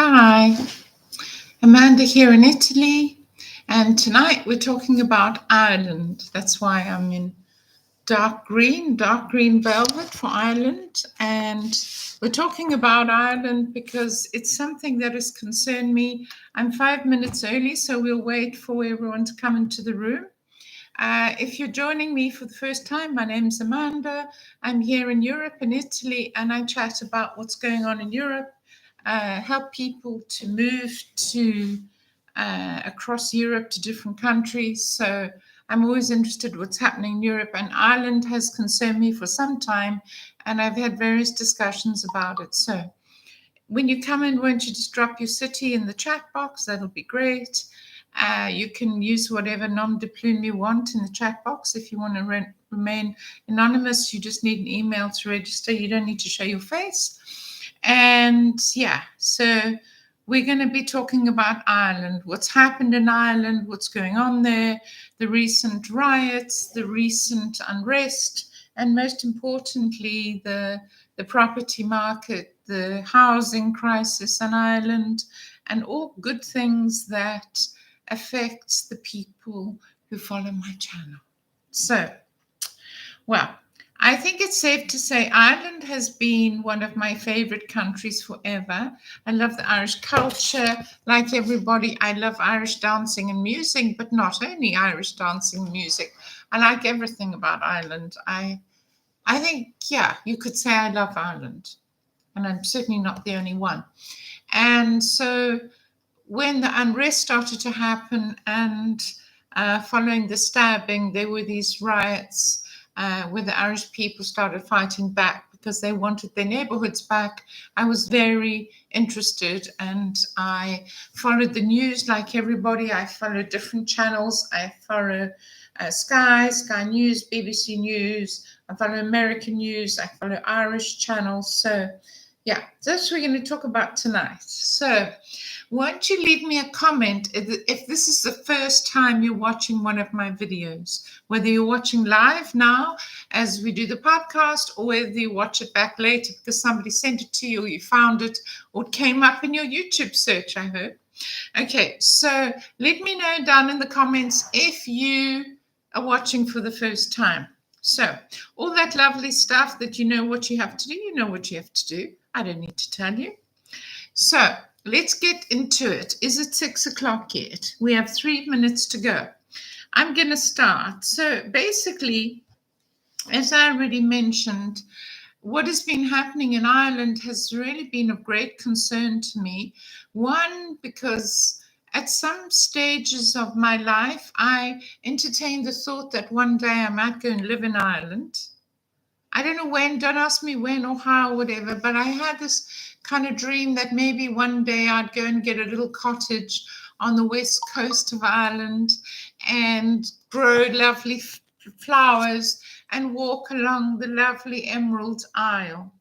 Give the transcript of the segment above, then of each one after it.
Hi, Amanda here in Italy, and tonight we're talking about Ireland. That's why I'm in dark green velvet for Ireland. And we're talking about Ireland because it's something that has concerned me. I'm 5 minutes early, so we'll wait for everyone to come into the room. If you're joining me for the first time, my name's Amanda. I'm here in Europe, in Italy, and I chat about what's going on in Europe, help people to move to across Europe to different countries. So I'm always interested in what's happening in Europe, and Ireland has concerned me for some time, and I've had various discussions about it. So when you come in, won't you just drop your city in the chat box? That'll be great. You can use whatever nom de plume you want in the chat box. If you want to remain anonymous, you just need an email to register. You don't need to show your face. And yeah, so we're going to be talking about Ireland, what's happened in Ireland, what's going on there, the recent riots, the recent unrest, and most importantly, the property market, the housing crisis in Ireland, and all good things that affects the people who follow my channel. So, well, I think it's safe to say Ireland has been one of my favorite countries forever. I love the Irish culture. Like everybody, I love Irish dancing and music, but not only Irish dancing and music. I like everything about Ireland. I think, yeah, you could say I love Ireland. And I'm certainly not the only one. And so when the unrest started to happen and following the stabbing, there were these riots where the Irish people started fighting back because they wanted their neighborhoods back. I was very interested and I followed the news like everybody. I followed different channels. I follow Sky News, BBC News. I follow American news. I follow Irish channels. So yeah, that's what we're going to talk about tonight. So won't you leave me a comment if this is the first time you're watching one of my videos, whether you're watching live now as we do the podcast or whether you watch it back later because somebody sent it to you or you found it or it came up in your YouTube search, I hope. Okay, so let me know down in the comments if you are watching for the first time. So all that lovely stuff that you know what you have to do, you know what you have to do. I don't need to tell you. So let's get into it. Is it 6 o'clock yet? We have 3 minutes to go. I'm going to start. So basically, as I already mentioned, what has been happening in Ireland has really been of great concern to me. One, because at some stages of my life, I entertained the thought that one day I might go and live in Ireland. I don't know when, don't ask me when or how, whatever, but I had this kind of dream that maybe one day I'd go and get a little cottage on the west coast of Ireland and grow lovely flowers and walk along the lovely Emerald Isle.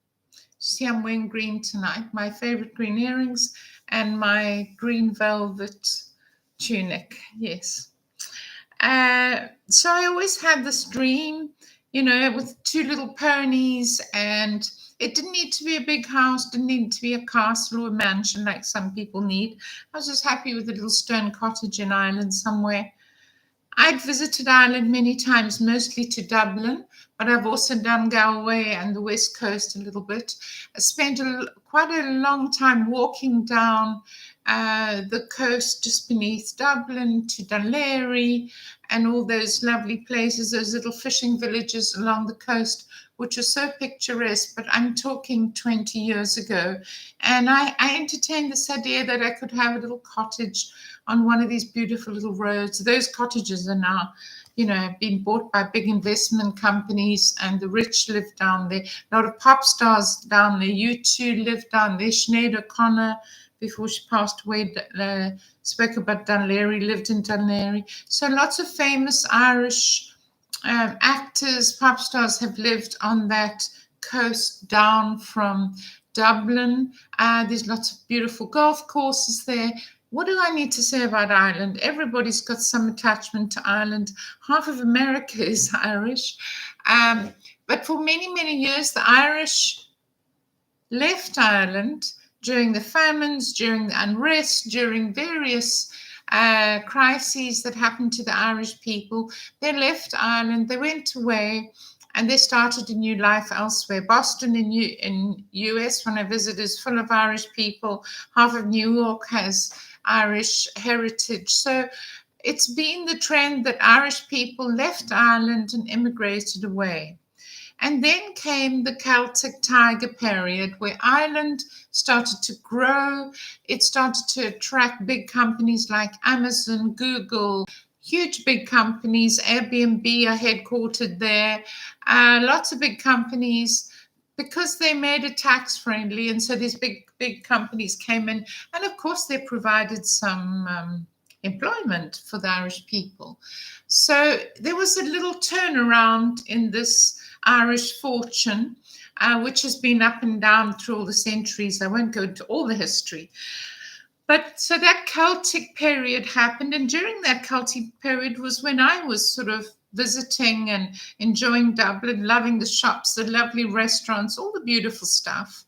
See, I'm wearing green tonight, my favorite green earrings and my green velvet tunic, yes. So I always had this dream, with two little ponies, and it didn't need to be a big house, didn't need to be a castle or a mansion like some people need. I was just happy with a little stone cottage in Ireland somewhere. I'd visited Ireland many times, mostly to Dublin, but I've also done Galway and the West Coast a little bit. I spent quite a long time walking down the coast just beneath Dublin to Dún Laoghaire and all those lovely places, those little fishing villages along the coast, which are so picturesque, but I'm talking 20 years ago. And I entertained this idea that I could have a little cottage on one of these beautiful little roads. Those cottages are now, been bought by big investment companies, and the rich live down there. A lot of pop stars down there. U2 live down there. Sinead O'Connor, before she passed away, spoke about Dún Laoghaire, lived in Dún Laoghaire. So lots of famous Irish actors, pop stars have lived on that coast down from Dublin. There's lots of beautiful golf courses there. What do I need to say about Ireland? Everybody's got some attachment to Ireland. Half of America is Irish. But for many, many years, the Irish left Ireland during the famines, during the unrest, during various crises that happened to the Irish people. They left Ireland, they went away, and they started a new life elsewhere. Boston in US, when I visit, is full of Irish people. Half of New York has Irish heritage. So it's been the trend that Irish people left Ireland and immigrated away. And then came the Celtic Tiger period, where Ireland started to grow. It started to attract big companies like Amazon, Google, huge big companies. Airbnb are headquartered there. Lots of big companies, because they made it tax friendly. And so these big companies came in. And of course, they provided some employment for the Irish people. So there was a little turnaround in this Irish fortune, which has been up and down through all the centuries. I won't go into all the history. But so that Celtic period happened. And during that Celtic period was when I was sort of visiting and enjoying Dublin, loving the shops, the lovely restaurants, all the beautiful stuff.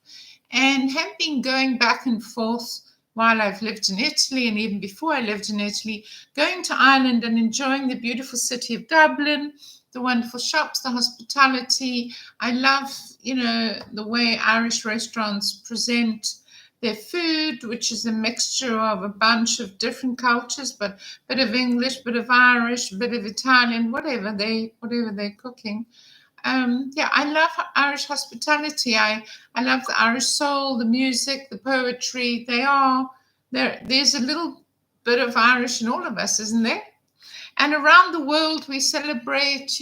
And have been going back and forth while I've lived in Italy, and even before I lived in Italy, going to Ireland and enjoying the beautiful city of Dublin, the wonderful shops, the hospitality. I love, the way Irish restaurants present their food, which is a mixture of a bunch of different cultures, but a bit of English, a bit of Irish, a bit of Italian, whatever they're cooking. I love Irish hospitality. I love the Irish soul, the music, the poetry. There's a little bit of Irish in all of us, isn't there? And around the world, we celebrate,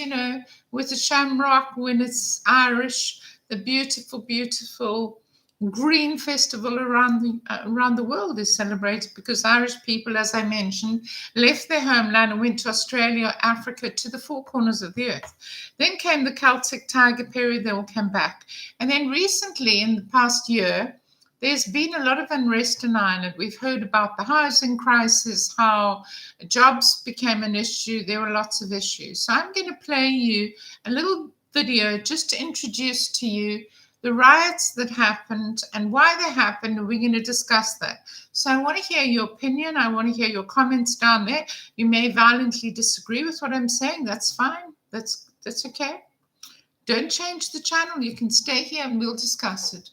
with the Shamrock when it's Irish, the beautiful, beautiful Green Festival around the world is celebrated because Irish people, as I mentioned, left their homeland and went to Australia, Africa, to the four corners of the earth. Then came the Celtic Tiger period, they all came back. And then recently, in the past year, there's been a lot of unrest in Ireland. We've heard about the housing crisis, how jobs became an issue. There were lots of issues. So I'm going to play you a little video just to introduce to you the riots that happened and why they happened, and we're going to discuss that. So I want to hear your opinion. I want to hear your comments down there. You may violently disagree with what I'm saying. That's fine. That's okay. Don't change the channel. You can stay here and we'll discuss it.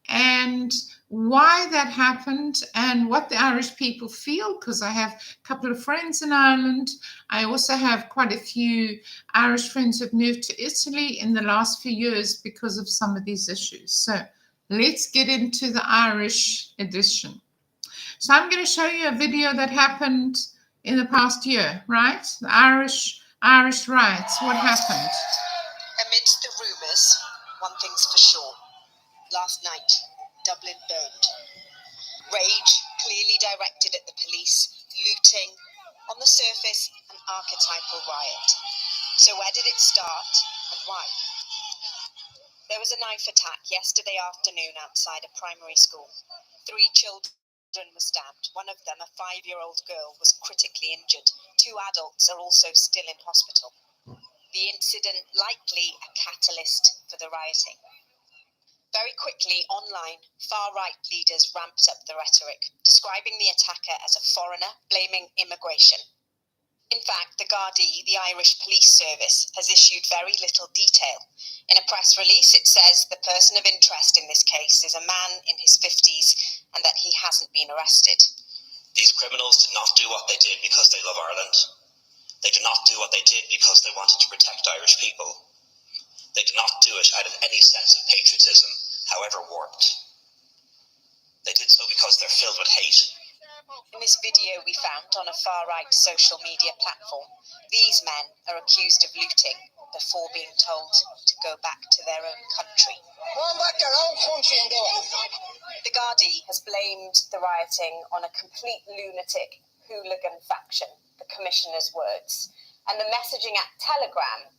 And why that happened and what the Irish people feel, because I have a couple of friends in Ireland. I also have quite a few Irish friends who've moved to Italy in the last few years because of some of these issues. So let's get into the Irish edition. So I'm going to show you a video that happened in the past year, right? The Irish riots. What happened? Amidst the rumours, one thing's for sure. Last night, Dublin burned. Rage clearly directed at the police, looting, on the surface, an archetypal riot. So where did it start and why? There was a knife attack yesterday afternoon outside a primary school. 3 children were stabbed. One of them, a 5-year-old girl, was critically injured. 2 adults are also still in hospital. The incident likely a catalyst for the rioting. Very quickly, online, far-right leaders ramped up the rhetoric, describing the attacker as a foreigner, blaming immigration. In fact, the Gardaí, the Irish police service, has issued very little detail. In a press release, it says the person of interest in this case is a man in his 50s and that he hasn't been arrested. These criminals did not do what they did because they love Ireland. They did not do what they did because they wanted to protect Irish people. They did not do it out of any sense of patriotism, however warped. They did so because they're filled with hate. In this video we found on a far-right social media platform, these men are accused of looting before being told to go back to their own country. Go back to their own country and do it. The Gardaí has blamed the rioting on a complete lunatic hooligan faction, the Commissioner's words. And the messaging at Telegram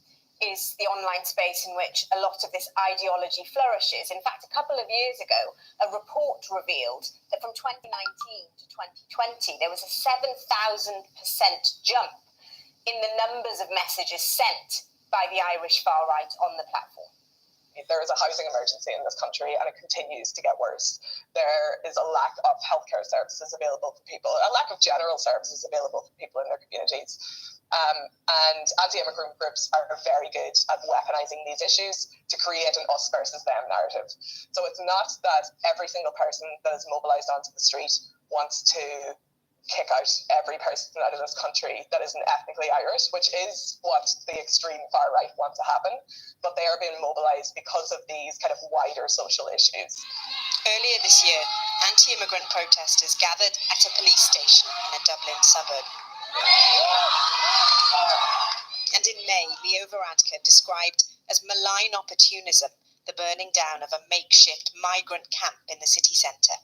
is the online space in which a lot of this ideology flourishes. In fact, a couple of years ago, a report revealed that from 2019 to 2020, there was a 7,000% jump in the numbers of messages sent by the Irish far-right on the platform. there is a housing emergency in this country, and it continues to get worse. There is a lack of healthcare services available for people, a lack of general services available for people in their communities. And anti-immigrant groups are very good at weaponizing these issues to create an us versus them narrative. So it's not that every single person that is mobilized onto the street wants to kick out every person out of this country that isn't ethnically Irish, which is what the extreme far right want to happen, but they are being mobilised because of these kind of wider social issues. Earlier this year, anti-immigrant protesters gathered at a police station in a Dublin suburb. And in May, Leo Varadkar described as malign opportunism the burning down of a makeshift migrant camp in the city centre.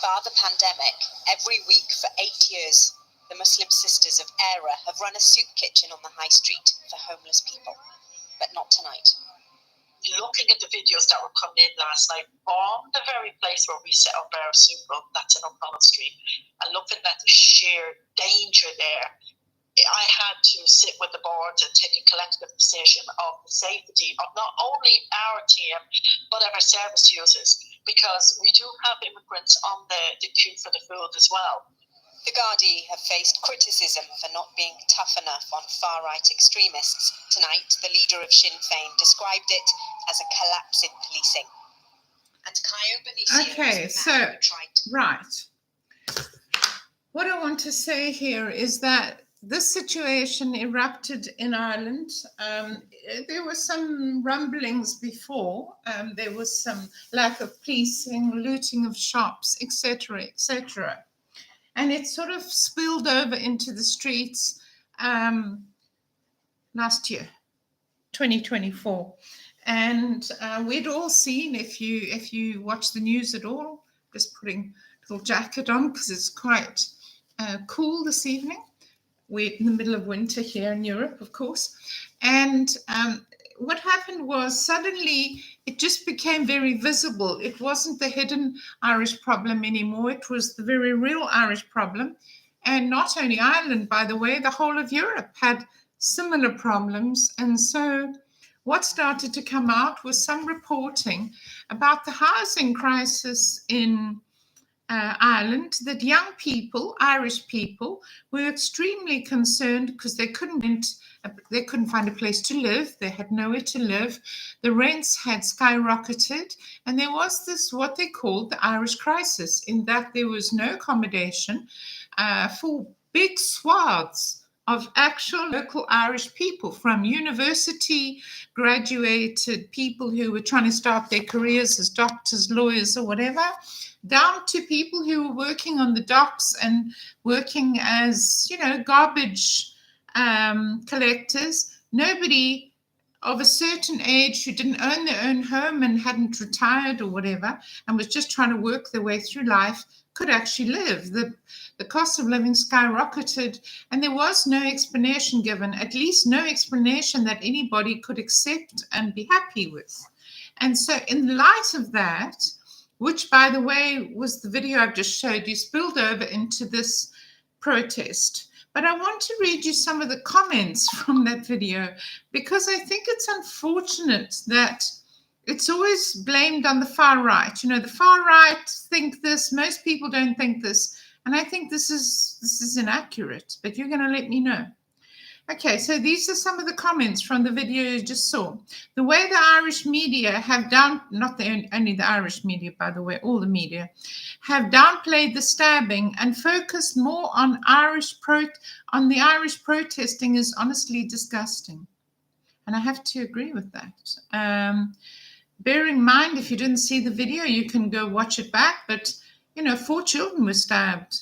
Bar the pandemic, every week for 8 years, the Muslim Sisters of Eire have run a soup kitchen on the high street for homeless people. But not tonight. Looking at the videos that were coming in last night from the very place where we set up our soup room, that's in O'Connell Street, and looking at the sheer danger there, I had to sit with the board and take a collective decision of the safety of not only our team, but of our service users, because we do have immigrants on the queue for the food as well. The Gardaí have faced criticism for not being tough enough on far-right extremists. Tonight, the leader of Sinn Féin described it as a collapse in policing. And Caio Benicio Okay, so, right. What I want to say here is that this situation erupted in Ireland. There were some rumblings before. There was some lack of policing, looting of shops, etc., etc. And it sort of spilled over into the streets last year, 2024. And we'd all seen, if you watch the news at all, just putting a little jacket on because it's quite cool this evening. We're in the middle of winter here in Europe, of course. And what happened was suddenly it just became very visible. It wasn't the hidden Irish problem anymore. It was the very real Irish problem. And not only Ireland, by the way, the whole of Europe had similar problems. And so what started to come out was some reporting about the housing crisis in Ireland, that young people, Irish people, were extremely concerned because they couldn't find a place to live. They had nowhere to live. The rents had skyrocketed, and there was this what they called the Irish crisis, in that there was no accommodation for big swaths of actual local Irish people, from university graduated people who were trying to start their careers as doctors, lawyers, or whatever, down to people who were working on the docks and working as, garbage collectors. Nobody of a certain age who didn't own their own home and hadn't retired or whatever and was just trying to work their way through life could actually live. The cost of living skyrocketed, and there was no explanation given, at least no explanation that anybody could accept and be happy with. And so in light of that, which, by the way, was the video I've just showed you, spilled over into this protest. But I want to read you some of the comments from that video, because I think it's unfortunate that it's always blamed on the far right. The far right think this, most people don't think this. And I think this is inaccurate, but you're going to let me know. Okay, so these are some of the comments from the video you just saw. The way the Irish media have not only the Irish media, by the way, all the media, have downplayed the stabbing and focused more on the Irish protesting is honestly disgusting. And I have to agree with that. Bear in mind, if you didn't see the video, you can go watch it back. But, 4 children were stabbed.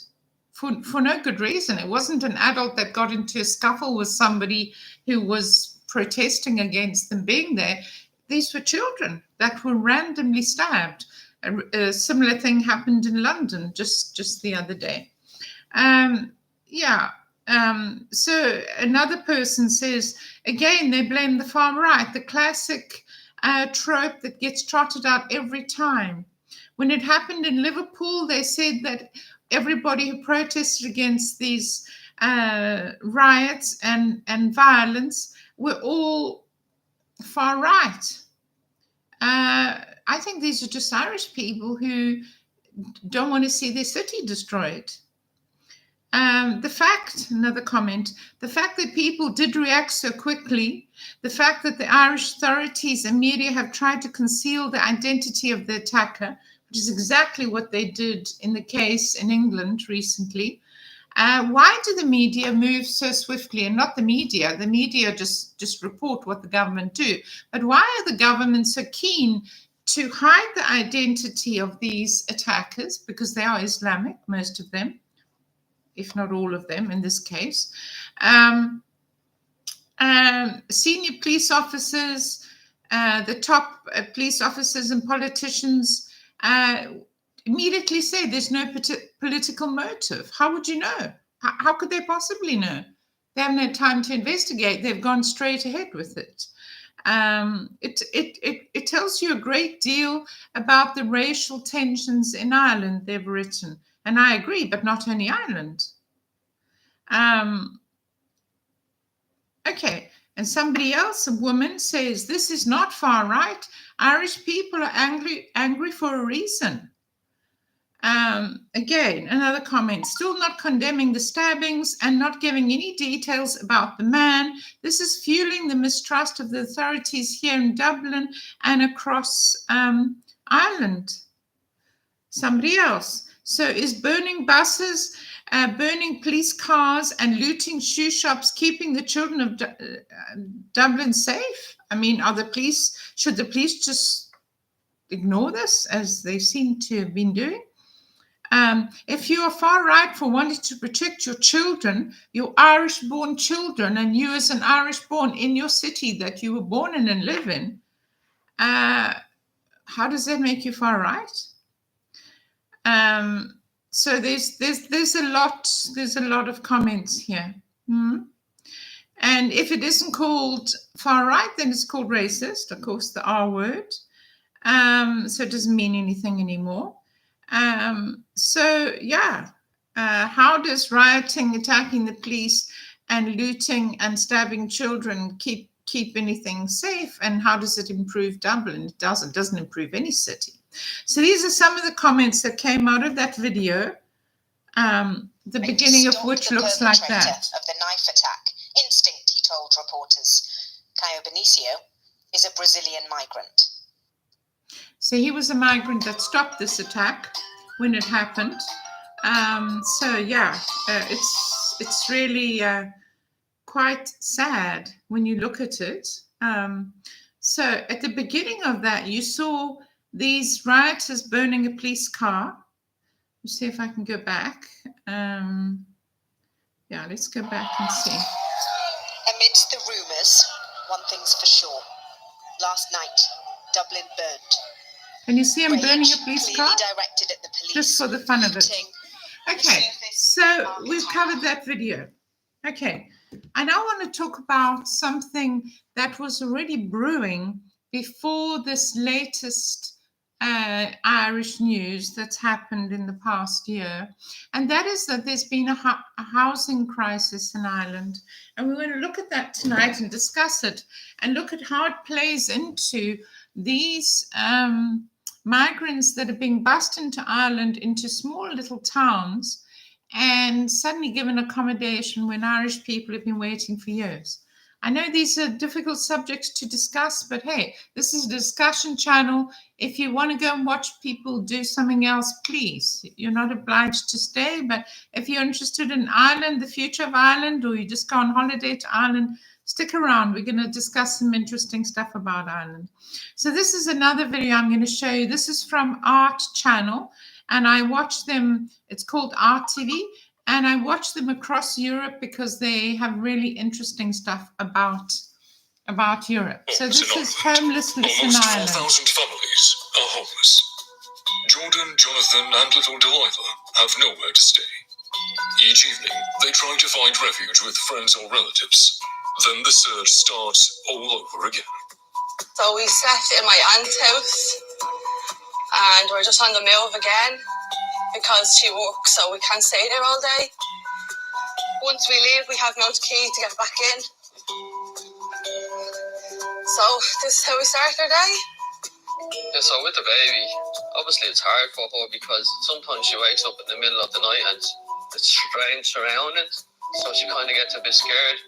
For no good reason. It wasn't an adult that got into a scuffle with somebody who was protesting against them being there. These were children that were randomly stabbed. A similar thing happened in London just the other day. So another person says, again, they blame the far right, the classic trope that gets trotted out every time. When it happened in Liverpool, they said that everybody who protested against these riots and violence were all far right. I think these are just Irish people who don't want to see their city destroyed. Another comment, the fact that people did react so quickly, the fact that the Irish authorities and media have tried to conceal the identity of the attacker, which is exactly what they did in the case in England recently. Why do the media move so swiftly? And not the media just report what the government do. But why are the governments so keen to hide the identity of these attackers? Because they are Islamic, most of them, if not all of them in this case. Senior police officers, the top police officers and politicians immediately say there's no political motive. How would you know? How could they possibly know? They haven't had time to investigate. They've gone straight ahead with it. It tells you a great deal about the racial tensions in Ireland, they've written. And I agree, but not only Ireland. Okay, and somebody else, a woman, says, this is not far right. Irish people are angry for a reason. Again, another comment, still not condemning the stabbings and not giving any details about the man. This is fueling the mistrust of the authorities here in Dublin and across Ireland. Somebody else. So is burning buses, burning police cars and looting shoe shops keeping the children of Dublin safe? I mean, should the police just ignore this as they seem to have been doing? If you are far right for wanting to protect your children, your Irish-born children, and you as an Irish-born in your city that you were born in and live in, how does that make you far right? So there's a lot of comments here. And if it isn't called far right, then it's called racist, of course, the R word. So it doesn't mean anything anymore. How does rioting, attacking the police, and looting and stabbing children keep anything safe? And how does it improve Dublin? It doesn't improve any city. So these are some of the comments that came out of that video, the beginning of which looks like that. Of the knife attack. Instinct, he told reporters. Caio Benicio is a Brazilian migrant. So he was a migrant that stopped this attack when it happened. It's really quite sad when you look at it. So at the beginning of that, you saw these rioters burning a police car. Let's see if I can go back. Let's go back and see. Amidst the rumours, one thing's for sure. Last night, Dublin burned. Can you see him burning a police car? Directed at the police, just for the fun of it. Okay, so we've covered that video. Okay, I now want to talk about something that was already brewing before this latest Irish news that's happened in the past year, and that is that there's been a housing crisis in Ireland, and we're going to look at that tonight and discuss it and look at how it plays into these migrants that are being bussed into Ireland, into small little towns, and suddenly given accommodation when Irish people have been waiting for years. I know these are difficult subjects to discuss, but hey, this is a discussion channel. If you want to go and watch people do something else, please. You're not obliged to stay, but if you're interested in Ireland, the future of Ireland, or you just go on holiday to Ireland, stick around. We're going to discuss some interesting stuff about Ireland. So this is another video I'm going to show you. This is from Art Channel, and I watch them. It's called Art TV. And I watch them across Europe because they have really interesting stuff about Europe. So this is homelessness in Ireland. Almost 4,000 families are homeless. Jordan, Jonathan, and little Delilah have nowhere to stay. Each evening, they try to find refuge with friends or relatives. Then the search starts all over again. So we slept in my aunt's house, and we're just on the move again, because she works, so we can't stay there all day. Once we leave, we have no key to get back in. So this is how we start our day. Yeah, so with the baby, obviously it's hard for her because sometimes she wakes up in the middle of the night and it's strange surroundings, so she kind of gets a bit scared.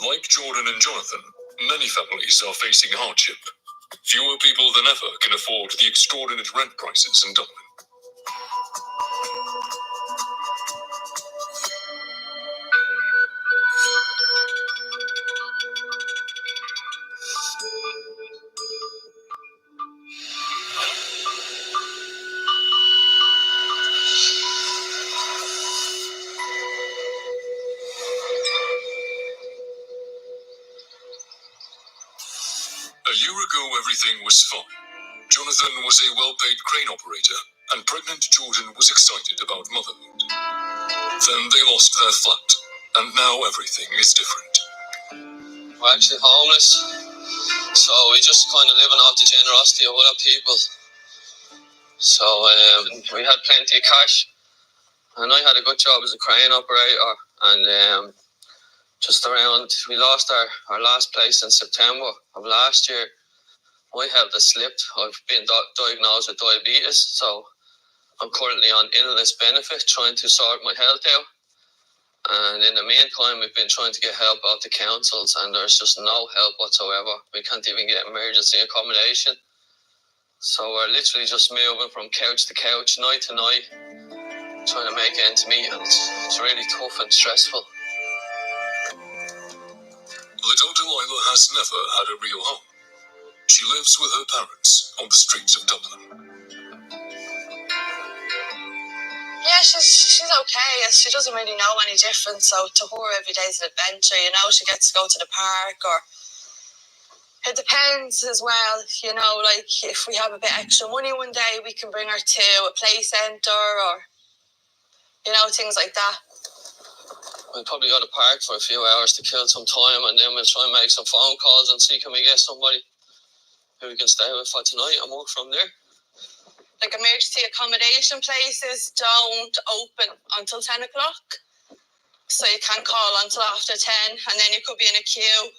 Like Jordan and Jonathan, many families are facing hardship. Fewer people than ever can afford the extraordinary rent prices in Dublin. A year ago, everything was fine. Jonathan was a well-paid crane operator, and pregnant Jordan was excited about motherhood. Then they lost their flat, and now everything is different. We're actually homeless, so we just kind of living off the generosity of other people. So we had plenty of cash, and I had a good job as a crane operator, and we lost our last place in September of last year. My health has slipped. I've been diagnosed with diabetes, so I'm currently on illness benefit, trying to sort my health out. And in the meantime, we've been trying to get help out the councils, and there's just no help whatsoever. We can't even get emergency accommodation. So we're literally just moving from couch to couch, night to night, trying to make ends meet, and it's really tough and stressful. Little Delilah has never had a real home. She lives with her parents on the streets of Dublin. Yeah, she's okay. She doesn't really know any different, so to her every day's an adventure. You know, she gets to go to the park, or it depends as well. You know, like if we have a bit extra money one day, we can bring her to a play centre, or things like that. We'll probably go to the park for a few hours to kill some time, and then we'll try and make some phone calls and see can we get somebody who we can stay with for tonight and work from there. Like emergency accommodation places don't open until 10 o'clock. So you can't call until after 10, and then you could be in a queue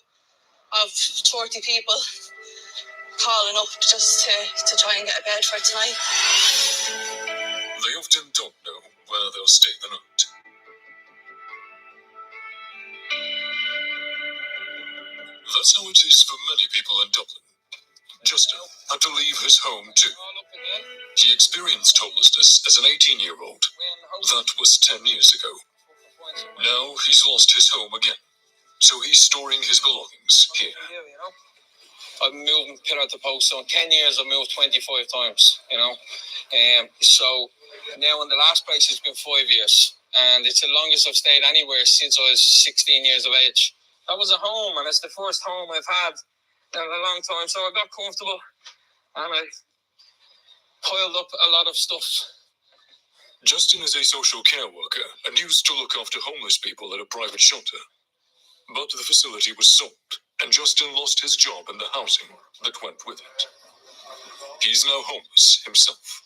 of 30 people calling up just to try and get a bed for tonight. They often don't know where they'll stay the night. That's how it is for many people in Dublin. Justin had to leave his home too. He experienced homelessness as an 18-year-old. That was 10 years ago. Now he's lost his home again, so he's storing his belongings here. I've moved pillar to post, so in 10 years I've moved 25 times, so now in the last place it's been 5 years, and it's the longest I've stayed anywhere since I was 16 years of age. That was a home, and it's the first home I've had in a long time, so I got comfortable and I piled up a lot of stuff. Justin is a social care worker and used to look after homeless people at a private shelter. But the facility was sold, and Justin lost his job and the housing that went with it. He's now homeless himself.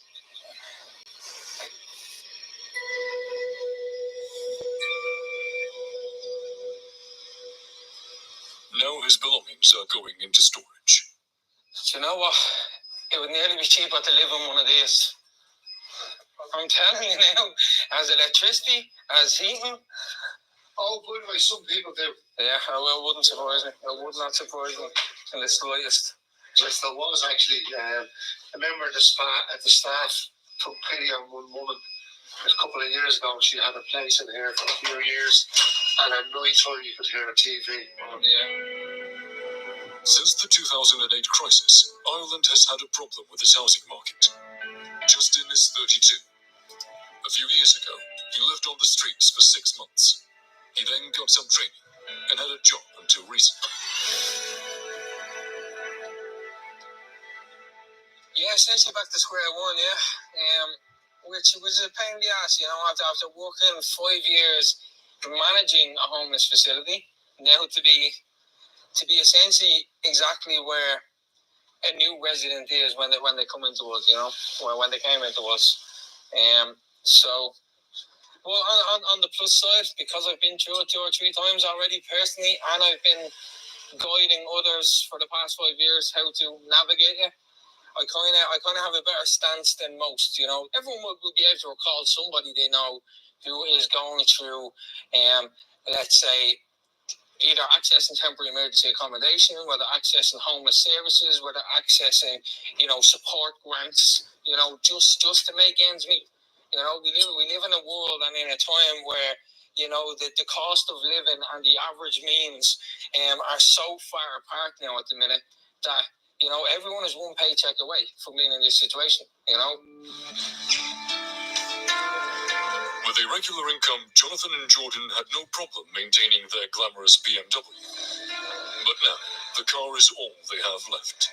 Now his belongings are going into storage. Do you know what? It would nearly be cheaper to live in one of these. I'm telling you now, as electricity, as heating. Oh, by the way, some people do. Yeah, it wouldn't surprise me. It would not surprise me in the slightest. Yes, there was actually. I remember the staff took pity on one woman a couple of years ago. She had a place in here for a few years, and at night time you could hear a TV. Yeah. Since the 2008 crisis, Ireland has had a problem with its housing market. Justin is 32. A few years ago, he lived on the streets for 6 months. He then got some training and had a job until recently. Yeah, essentially back to square one, yeah. Which was a pain in the ass, after working 5 years managing a homeless facility, now to be essentially exactly where a new resident is when they come into us, when they came into us. Well, on the plus side, because I've been through it 2 or 3 times already personally, and I've been guiding others for the past 5 years how to navigate it, I kind of have a better stance than most. You know, everyone would be able to recall somebody they know who is going through, let's say, either accessing temporary emergency accommodation, whether accessing homeless services, whether accessing, support grants, just to make ends meet. We live in a world and in a time where, the cost of living and the average means are so far apart now at the minute that, everyone is one paycheck away from being in this situation, With a regular income, Jonathan and Jordan had no problem maintaining their glamorous BMW. But now, the car is all they have left.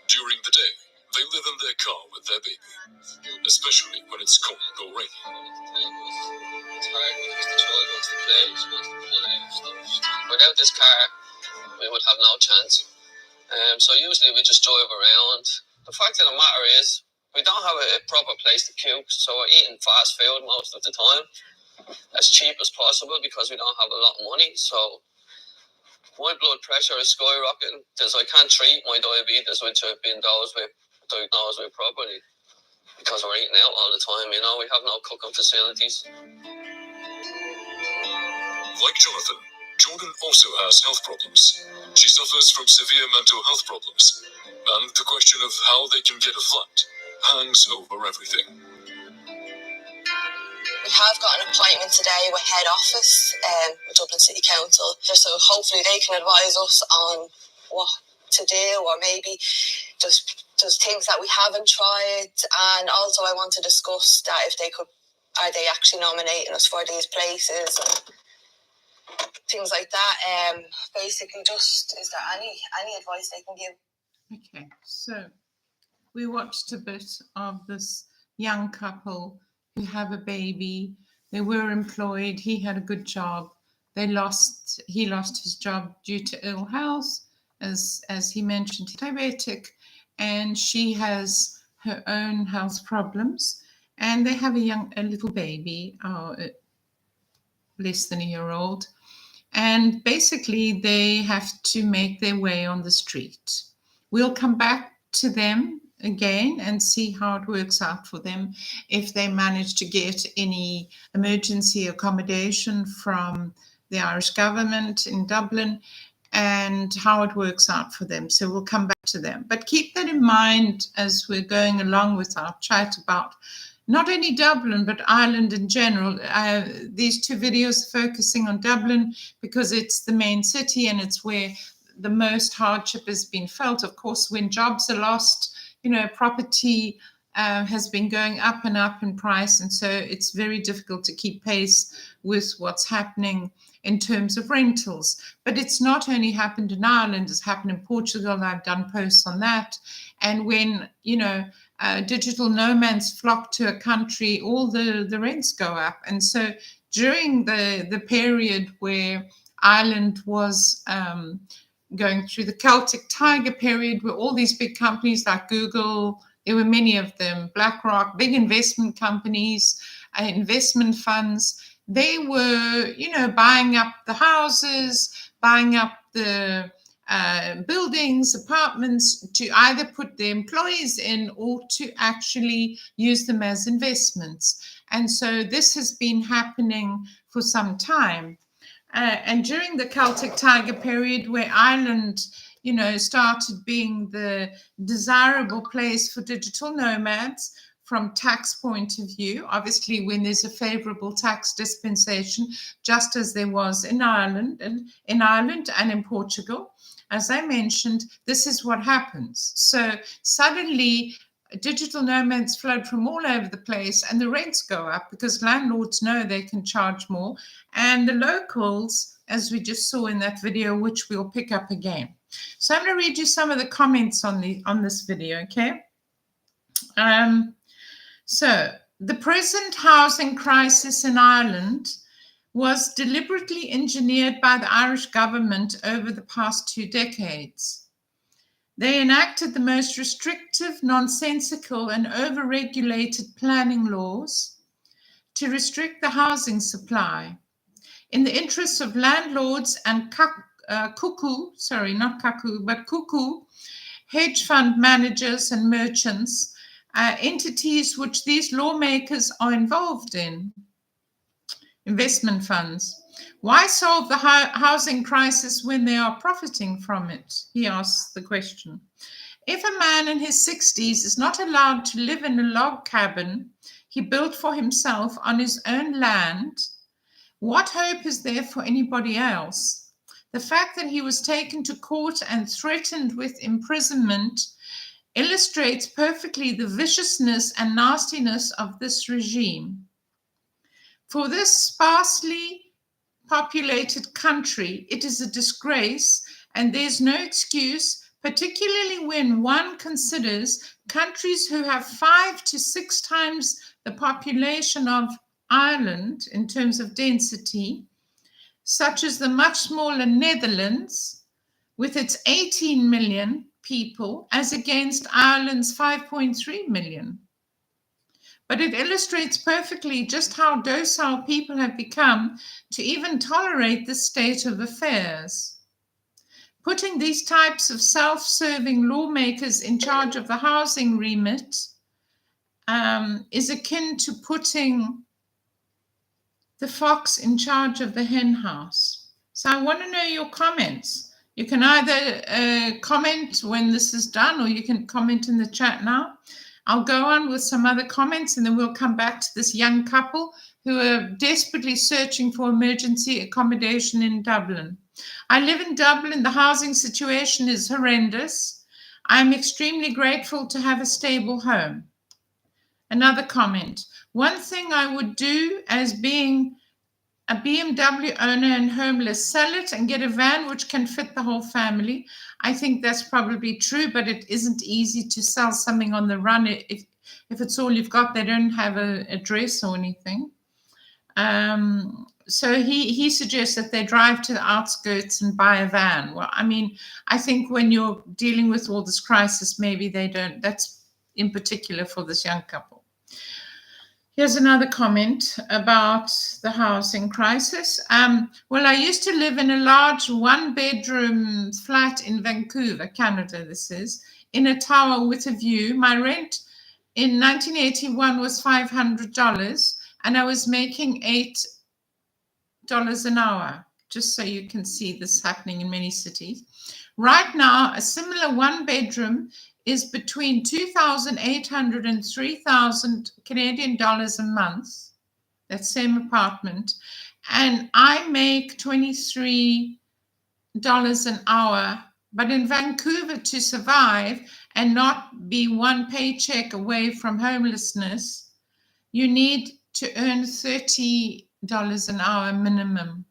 During the day, they live in their car with their baby, especially when it's cold or rainy. It's hard because the child wants to play, she wants to pull out of stuff. Without this car, we would have no chance. So usually we just drive around. The fact of the matter is, we don't have a proper place to cook, so we're eating fast food most of the time, as cheap as possible because we don't have a lot of money. So my blood pressure is skyrocketing because I can't treat my diabetes, which I've been diagnosed with properly, because we're eating out all the time. We have no cooking facilities. Like Jonathan, Jordan also has health problems. She suffers from severe mental health problems, and the question of how they can get a flat hangs over everything. We have got an appointment today with head office with Dublin City Council, so hopefully they can advise us on what to do, or maybe just things that we haven't tried. And also I want to discuss that if they could, are they actually nominating us for these places and things like that. Basically, just is there any advice they can give? Okay, so we watched a bit of this young couple who have a baby. They were employed. He had a good job. He lost his job due to ill health, as he mentioned, he's diabetic, and she has her own health problems. And they have a little baby, less than a year old. And basically, they have to make their way on the street. We'll come back to them again and see how it works out for them, if they manage to get any emergency accommodation from the Irish government in Dublin, and how it works out for them. So we'll come back to them. But keep that in mind as we're going along with our chat about not only Dublin, but Ireland in general. These two videos are focusing on Dublin because it's the main city and it's where the most hardship has been felt. Of course, when jobs are lost, property has been going up and up in price. And so it's very difficult to keep pace with what's happening in terms of rentals. But it's not only happened in Ireland, it's happened in Portugal. I've done posts on that. And when, digital nomads flock to a country, all the rents go up. And so during the period where Ireland was going through the Celtic Tiger period, where all these big companies like Google, there were many of them, BlackRock, big investment companies, investment funds, they were, buying up the houses, buying up the buildings, apartments, to either put their employees in or to actually use them as investments. And so this has been happening for some time. And during the Celtic Tiger period, where Ireland, started being the desirable place for digital nomads from tax point of view, obviously when there's a favorable tax dispensation, just as there was in Ireland and in Portugal, as I mentioned, this is what happens. So suddenly digital nomads flood from all over the place and the rents go up because landlords know they can charge more. And the locals, as we just saw in that video, which we'll pick up again. So I'm going to read you some of the comments on this video, okay? So the present housing crisis in Ireland was deliberately engineered by the Irish government over the past 2 decades. They enacted the most restrictive, nonsensical, and over-regulated planning laws to restrict the housing supply in the interests of landlords and cuckoo, sorry, not cuckoo, but cuckoo, hedge fund managers and merchants, entities which these lawmakers are involved in, investment funds. Why solve the housing crisis when they are profiting from it? He asks the question. If a man in his 60s is not allowed to live in a log cabin he built for himself on his own land, what hope is there for anybody else? The fact that he was taken to court and threatened with imprisonment illustrates perfectly the viciousness and nastiness of this regime. For this sparsely populated country, it is a disgrace, and there's no excuse, particularly when one considers countries who have 5 to 6 times the population of Ireland in terms of density, such as the much smaller Netherlands, with its 18 million people, as against Ireland's 5.3 million. But it illustrates perfectly just how docile people have become to even tolerate this state of affairs. Putting these types of self-serving lawmakers in charge of the housing remit is akin to putting the fox in charge of the hen house. So I want to know your comments. You can either comment when this is done, or you can comment in the chat now. I'll go on with some other comments, and then we'll come back to this young couple who are desperately searching for emergency accommodation in Dublin. I live in Dublin. The housing situation is horrendous. I'm extremely grateful to have a stable home. Another comment. One thing I would do as being a BMW owner and homeless, sell it and get a van which can fit the whole family. I think that's probably true, but it isn't easy to sell something on the run. If it's all you've got, they don't have an address or anything. So he suggests that they drive to the outskirts and buy a van. Well, I mean, I think when you're dealing with all this crisis, maybe they don't. That's in particular for this young couple. Here's another comment about the housing crisis. Well, I used to live in a large one-bedroom flat in Vancouver, Canada, this is, in a tower with a view. My rent in 1981 was $500, and I was making $8 an hour, just so you can see this happening in many cities. Right now, a similar one-bedroom is between 2,800 and 3,000 Canadian dollars a month, that same apartment, and I make $23 an hour. But in Vancouver, to survive and not be one paycheck away from homelessness, you need to earn $30 an hour minimum,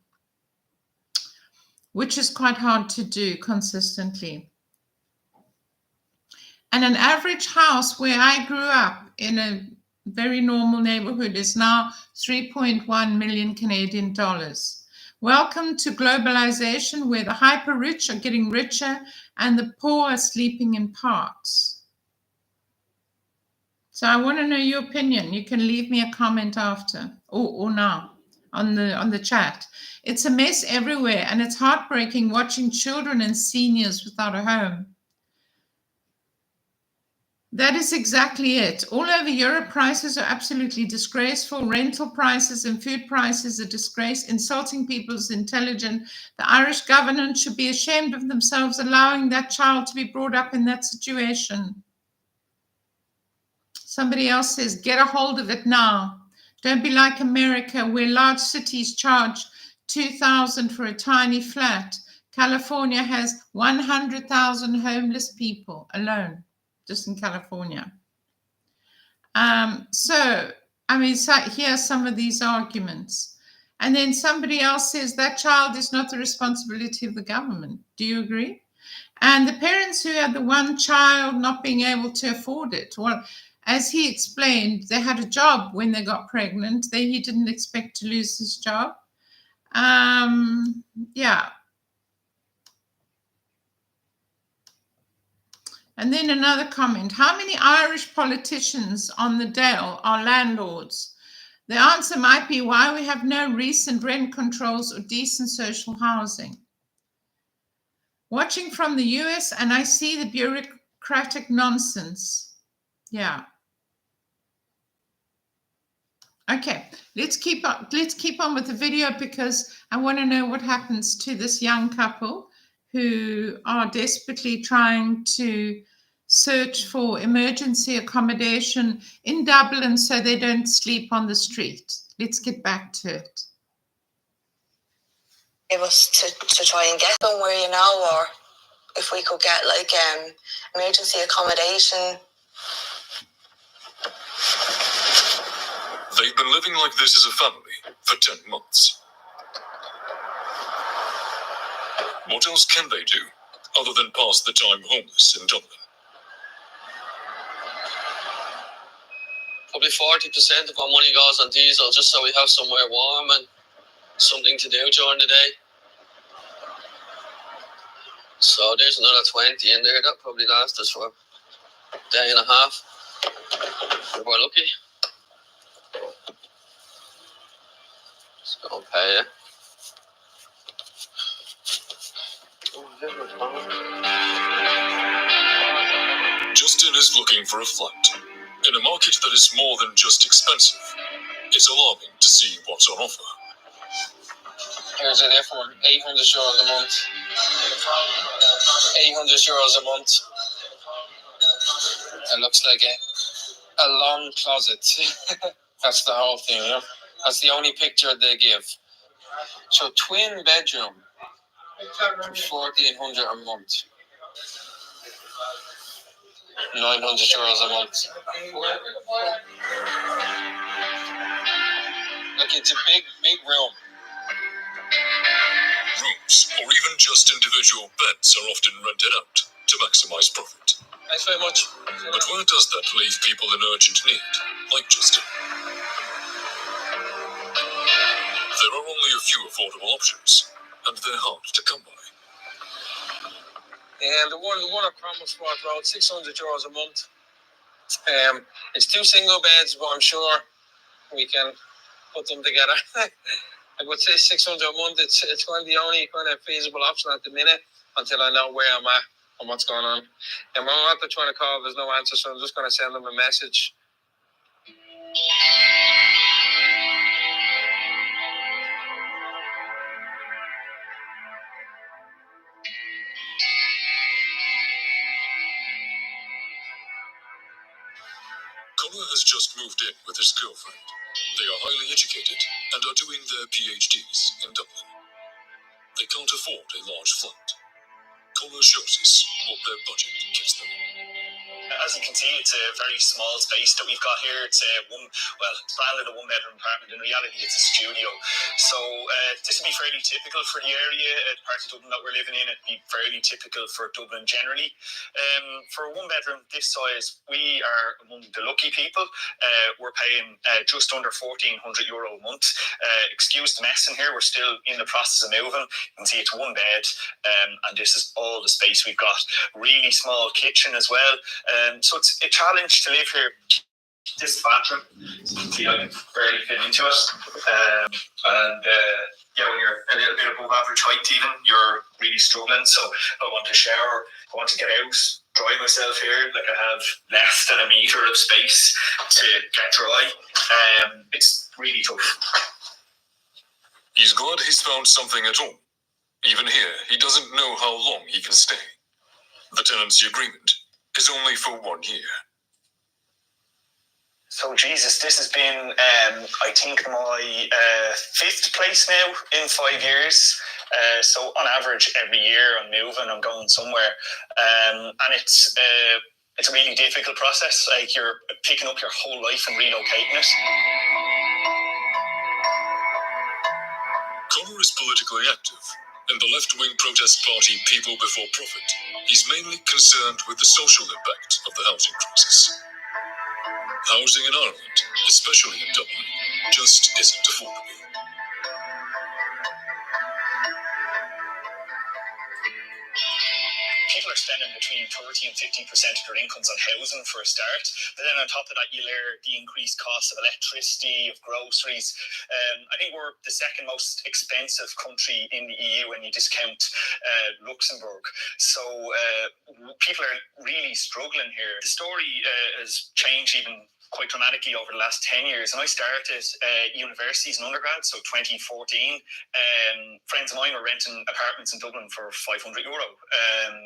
which is quite hard to do consistently. And an average house where I grew up in a very normal neighborhood is now 3.1 million Canadian dollars. Welcome to globalization, where the hyper rich are getting richer and the poor are sleeping in parks. So I want to know your opinion. You can leave me a comment after or now on the chat. It's a mess everywhere, and it's heartbreaking watching children and seniors without a home. That is exactly it. All over Europe, prices are absolutely disgraceful. Rental prices and food prices are disgrace, insulting people's intelligence. The Irish government should be ashamed of themselves, allowing that child to be brought up in that situation. Somebody else says, get a hold of it now. Don't be like America, where large cities charge $2,000 for a tiny flat. California has 100,000 homeless people alone, just in California. So here are some of these arguments. And then somebody else says that child is not the responsibility of the government. Do you agree? And the parents who had the one child not being able to afford it, well, as he explained, they had a job when they got pregnant. He didn't expect to lose his job. Yeah. And then another comment. How many Irish politicians on the Dale are landlords? The answer might be why we have no recent rent controls or decent social housing. Watching from the US, and I see the bureaucratic nonsense. Yeah. Okay, let's keep on with the video, because I want to know what happens to this young couple who are desperately trying to search for emergency accommodation in Dublin so they don't sleep on the street. Let's get back to it. It was to try and get somewhere, you know, or if we could get like emergency accommodation. They've been living like this as a family for 10 months. What else can they do other than pass the time homeless in Dublin? Probably 40% of our money goes on diesel just so we have somewhere warm and something to do during the day. So there's another 20 in there. That probably lasts us for a day and a half. If we're lucky. Just go and pay it. Justin is looking for a flat. In a market that is more than just expensive, it's alarming to see what's on offer. Here's it there for €800 a month. €800 a month. It looks like a long closet. That's the whole thing, you know? That's the only picture they give. So twin bedroom, €1,400 a month. €900 a month. Look, it's a big room. Rooms, or even just individual beds, are often rented out to maximize profit. Thanks very much. But where does that leave people in urgent need, like Justin? There are only a few affordable options, and they're hard to come by. And the one at Cromwell Sport Road, €600 a month. It's 2 single beds, but I'm sure we can put them together. I would say 600 a month. It's kind of the only kind of feasible option at the minute until I know where I'm at and what's going on. And when I'm after trying to call, there's no answer, so I'm just going to send them a message. Conor has just moved in with his girlfriend. They are highly educated and are doing their PhDs in Dublin. They can't afford a large flat. Conor shows us what their budget gives them. As you can see, it's a very small space that we've got here. It's it's branded a 1-bedroom apartment. In reality, it's a studio. So this would be fairly typical for the area, the part of Dublin that we're living in. It'd be fairly typical for Dublin generally. For a 1-bedroom this size, we are among the lucky people. We're paying just under €1,400 a month. Excuse the mess in here. We're still in the process of moving. You can see it's 1 bed, and this is all the space we've got. Really small kitchen as well. So it's a challenge to live here. This bathroom, as you can see, I can barely fit into it. When you're a little bit above average height even, you're really struggling. So I want to shower, I want to get out, dry myself here. Like, I have less than a metre of space to get dry. It's really tough. He's glad he's found something at all. Even here, he doesn't know how long he can stay. The tenancy agreement is only for 1 year. So, Jesus, this has been, I think, my 5th place now in 5 years. So, on average, every year I'm moving, I'm going somewhere. And it's a really difficult process. Like, you're picking up your whole life and relocating it. Conor is politically active. In the left-wing protest party People Before Profit, he's mainly concerned with the social impact of the housing crisis. Housing in Ireland, especially in Dublin, just isn't affordable. people are spending between 30 and 50% of their incomes on housing for a start, but then on top of that you layer the increased cost of electricity, of groceries. I think we're the second most expensive country in the EU when you discount Luxembourg. So people are really struggling here. The story has changed even quite dramatically over the last 10 years. And I started university as an undergrad, so 2014. Friends of mine were renting apartments in Dublin for €500.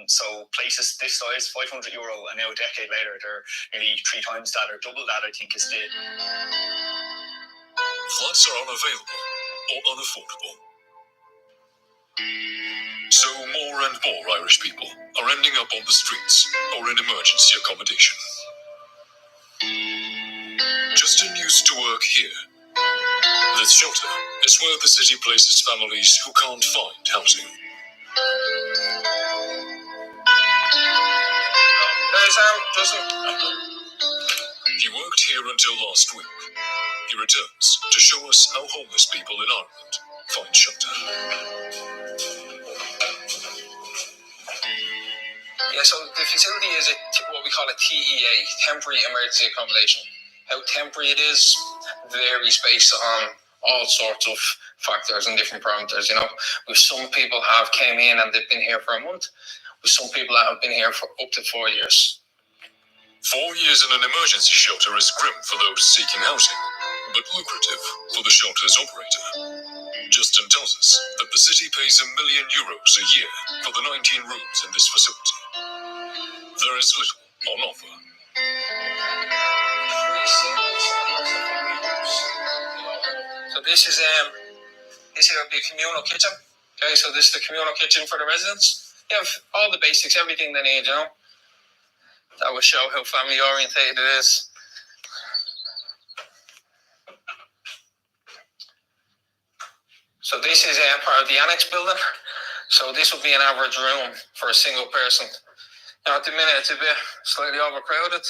So places this size, €500, and now a decade later, they're nearly 3 times that or double that, I think, is the... Flats are unavailable or unaffordable. So more and more Irish people are ending up on the streets or in emergency accommodation. Justin used to work here. This shelter is where the city places families who can't find housing. There's Justin. He worked here until last week. He returns to show us how homeless people in Ireland find shelter. Yeah, so the facility is what we call a TEA, temporary emergency accommodation. How temporary it is varies based on all sorts of factors and different parameters. You know, with some people have came in and they've been here for a month. With some people that have been here for up to 4 years. 4 years in an emergency shelter is grim for those seeking housing, but lucrative for the shelter's operator. Justin tells us that the city pays €1 million a year for the 19 rooms in this facility. There is little on offer. So this will be a communal kitchen. Okay, so this is the communal kitchen for the residents. You have all the basics, everything they need, you know. That will show how family orientated it is. So this is part of the annex building. So this would be an average room for a single person. Now at the minute it's a bit slightly overcrowded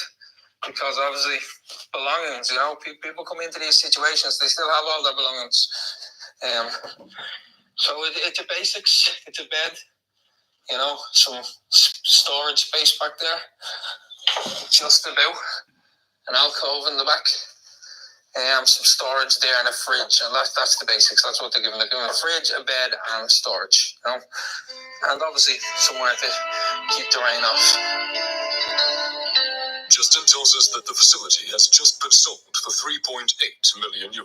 because obviously belongings, you know, people come into these situations, they still have all their belongings. So it's the basics, it's a bed, you know, some storage space back there, just about, an alcove in the back. Some storage there and a fridge, and that's the basics. That's what they're giving. They're giving a fridge, a bed, and storage. You know, and obviously somewhere to keep the rain off. Justin tells us that the facility has just been sold for €3.8 million. A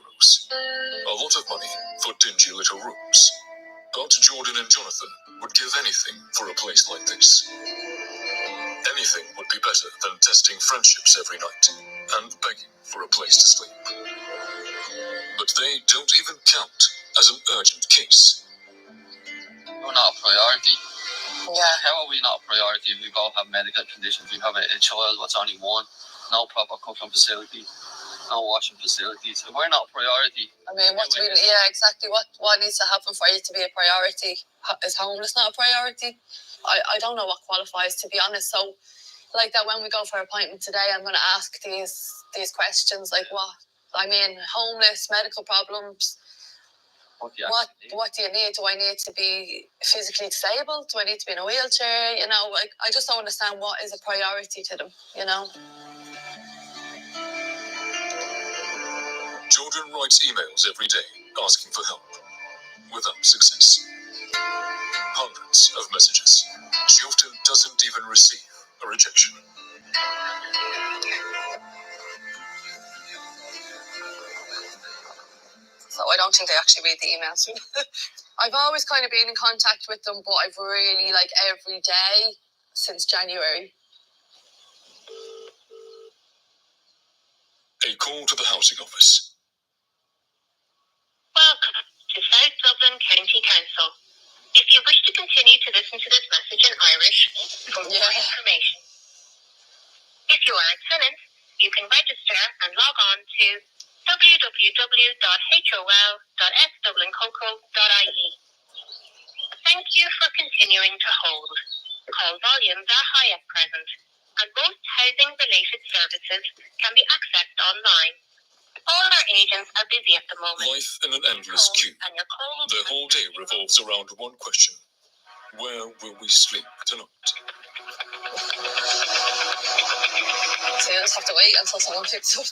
lot of money for dingy little rooms. But Jordan and Jonathan would give anything for a place like this. Anything would be better than testing friendships every night and begging for a place to sleep. But they don't even count as an urgent case. We're not a priority. Yeah. How are we not a priority? We both have medical conditions. We have a child, what's only one. No proper cooking facility. No washing facilities. If we're not a priority. I mean, exactly. What needs to happen for you to be a priority? Is homeless not a priority? I don't know what qualifies, to be honest. So, like that, when we go for an appointment today, I'm going to ask these questions, like homeless, medical problems. What do you need? Do I need to be physically disabled? Do I need to be in a wheelchair? You know, like, I just don't understand what is a priority to them, you know. Jordan writes emails every day asking for help, without success. Hundreds of messages. She often doesn't even receive a rejection. So I don't think they actually read the emails. I've always kind of been in contact with them, but I've really, every day since January. A call to the housing office. Welcome to South Dublin County Council. If you wish to continue to listen to this message in Irish, for more information. If you are a tenant, you can register and log on to www.hol.sdublincoco.ie. Thank you for continuing to hold. Call volumes are high at present, and most housing-related services can be accessed online. All our agents are busy at the moment. Life in an endless queue. Their whole day revolves around one question. Where will we sleep tonight? So you just have to wait until someone picks up.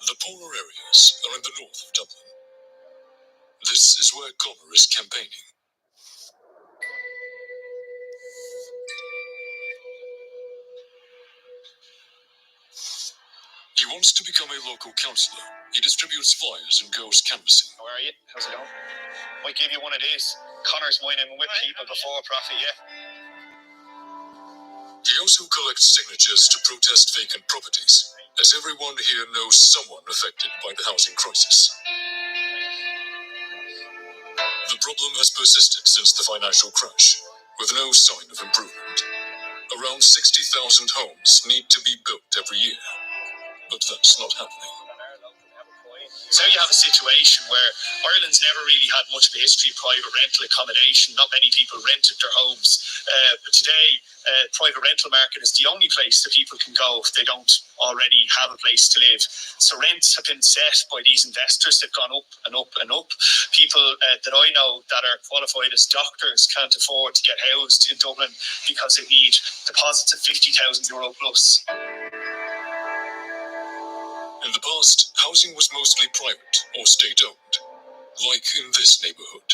The poorer areas are in the north of Dublin. This is where Connor is campaigning. He wants to become a local councillor. He distributes flyers and goes canvassing. How are you? How's it going? Might give you one of these. Connor's mining with people before profit, yeah. He also collects signatures to protest vacant properties, as everyone here knows someone affected by the housing crisis. The problem has persisted since the financial crash, with no sign of improvement. Around 60,000 homes need to be built every year, but that's not happening. So you have a situation where Ireland's never really had much of a history of private rental accommodation. Not many people rented their homes. But today, private rental market is the only place that people can go if they don't already have a place to live. So rents have been set by these investors. They've gone up and up and up. People that I know that are qualified as doctors can't afford to get housed in Dublin because they need deposits of €50,000 plus. In the past, housing was mostly private or state-owned, like in this neighborhood.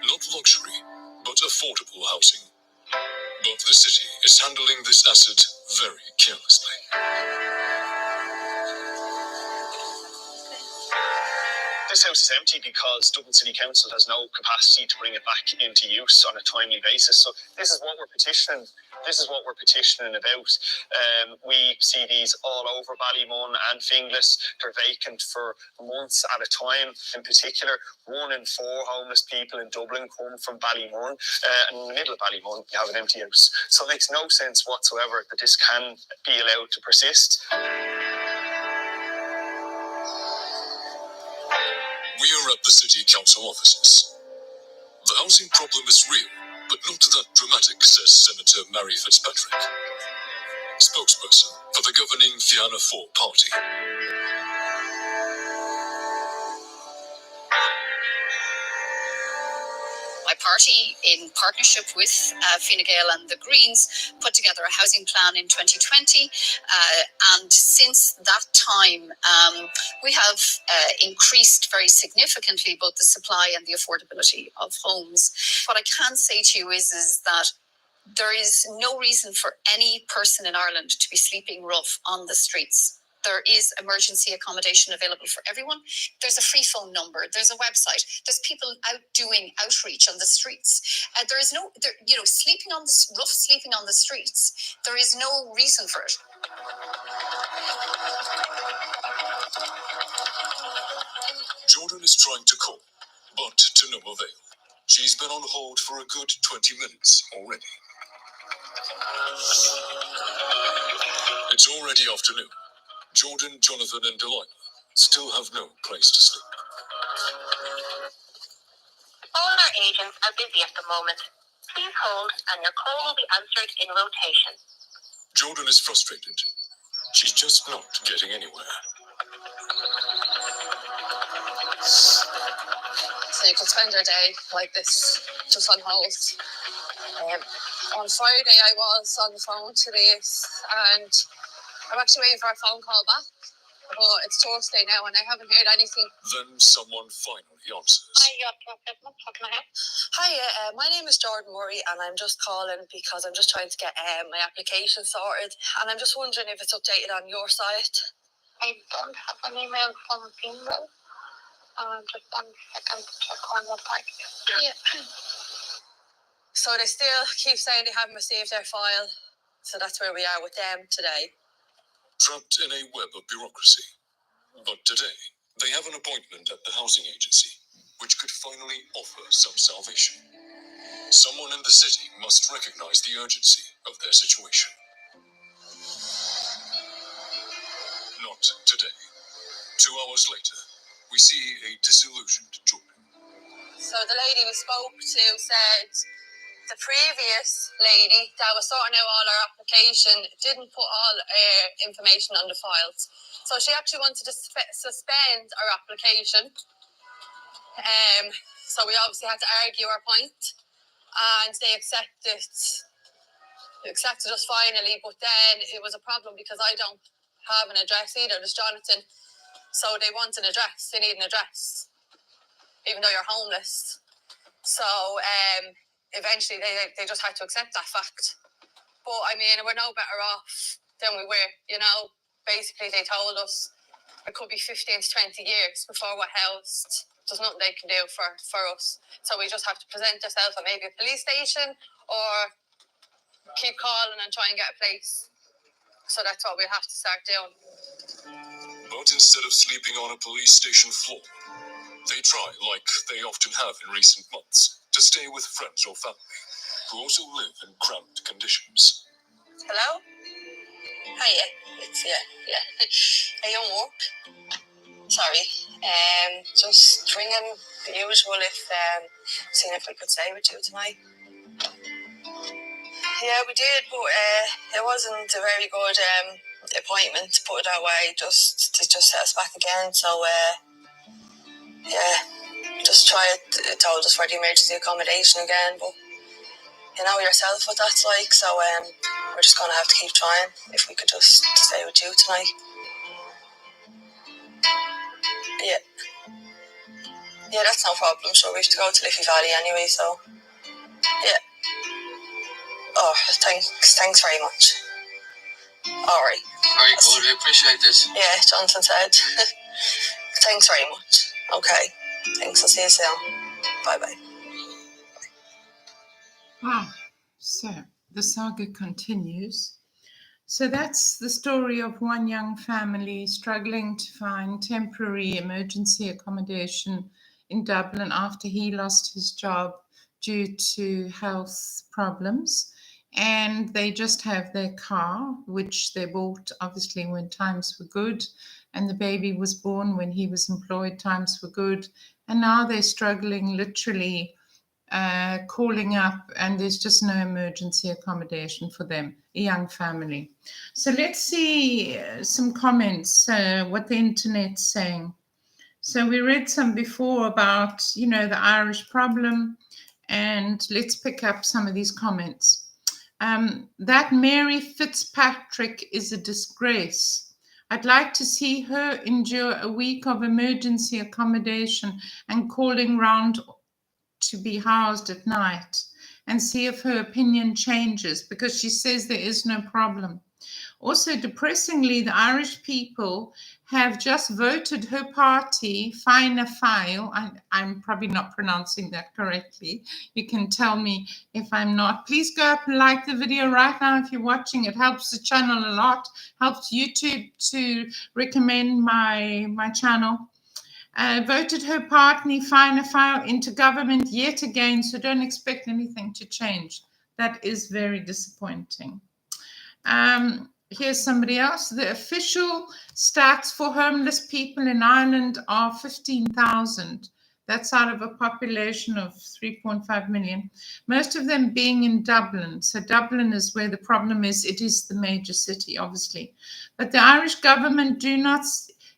Not luxury, but affordable housing. But the city is handling this asset very carelessly. This house is empty because Dublin City Council has no capacity to bring it back into use on a timely basis. So this is what we're petitioning. This is what we're petitioning about. We see these all over Ballymun and Finglas. They're vacant for months at a time. In particular, 1 in 4 homeless people in Dublin come from Ballymun. And in the middle of Ballymun, you have an empty house. So it makes no sense whatsoever that this can be allowed to persist. We are at the City Council offices. The housing problem is real, but not that dramatic, says Senator Mary Fitzpatrick, spokesperson for the governing Fianna Fáil party. My party, in partnership with Fine Gael and the Greens, put together a housing plan in 2020. And since that time, we have increased very significantly both the supply and the affordability of homes. What I can say to you is that there is no reason for any person in Ireland to be sleeping rough on the streets. There is emergency accommodation available for everyone. There's a free phone number. There's a website. There's people out doing outreach on the streets. There is no, sleeping on the streets. There is no reason for it. Jordan is trying to call, but to no avail. She's been on hold for a good 20 minutes already. It's already afternoon. Jordan, Jonathan, and Delilah still have no place to sleep. All our agents are busy at the moment. Please hold, and your call will be answered in rotation. Jordan is frustrated. She's just not getting anywhere. So you can spend your day like this, just on hold. On Friday, I was on the phone to this, and I'm actually waiting for a phone call back. But it's Thursday now, and I haven't heard anything. Then someone finally answers. Hi, my name is Jordan Murray, and I'm just calling because I'm just trying to get my application sorted, and I'm just wondering if it's updated on your site. I don't have an email from Fingal. Just 1 second to check on the site. Yeah. So they still keep saying they haven't received their file. So that's where we are with them today. Trapped in a web of bureaucracy. But today, they have an appointment at the housing agency, which could finally offer some salvation. Someone in the city must recognize the urgency of their situation. Not today. 2 hours later, we see a disillusioned Jordan. So the lady we spoke to said the previous lady that was sorting out all our application didn't put all information on the files. So she actually wanted to suspend our application. So we obviously had to argue our point, and they accepted us finally. But then it was a problem because I don't have an address either. There's Jonathan. So they want an address. They need an address, even though you're homeless. So eventually they just had to accept that fact. But I mean, we're no better off than we were, you know. Basically, they told us it could be 15 to 20 years before we're housed. There's nothing they can do for us. So we just have to present ourselves at maybe a police station or keep calling and try and get a place. So that's what we'll have to start doing. But instead of sleeping on a police station floor, they try, like they often have in recent months, to stay with friends or family who also live in cramped conditions. Hello? Hiya. It's Are you on work? Sorry. Just ringing the usual seeing if we could stay with you tonight. Yeah, we did, but it wasn't a very good appointment, to put it that way. They just set us back again. So just told us for the emergency accommodation again, but you know yourself what that's like, so we're just going to have to keep trying if we could just stay with you tonight. Yeah, that's no problem. Sure, we have to go to Liffey Valley anyway, so yeah. Oh, thanks very much. All right. Very good, we appreciate this. Yeah, Jonathan said. Thanks very much. Okay, thanks, I'll see you soon. Bye-bye. Wow. So the saga continues. So that's the story of one young family struggling to find temporary emergency accommodation in Dublin after he lost his job due to health problems. And they just have their car, which they bought obviously when times were good. And the baby was born when he was employed, times were good. And now they're struggling literally, calling up, and there's just no emergency accommodation for them, a young family. So let's see some comments, what the internet's saying. So we read some before about, you know, the Irish problem, and let's pick up some of these comments. That Mary Fitzpatrick is a disgrace. I'd like to see her endure a week of emergency accommodation and calling round to be housed at night, and see if her opinion changes, because she says there is no problem. Also, depressingly, the Irish people have just voted her party, Fianna Fáil. I'm probably not pronouncing that correctly. You can tell me if I'm not. Please go up and like the video right now if you're watching. It helps the channel a lot, helps YouTube to recommend my channel. Voted her party, Fianna Fáil, into government yet again, so don't expect anything to change. That is very disappointing. Here's somebody else. The official stats for homeless people in Ireland are 15,000. That's out of a population of 3.5 million. Most of them being in Dublin. So Dublin is where the problem is. It is the major city, obviously. But the Irish government do not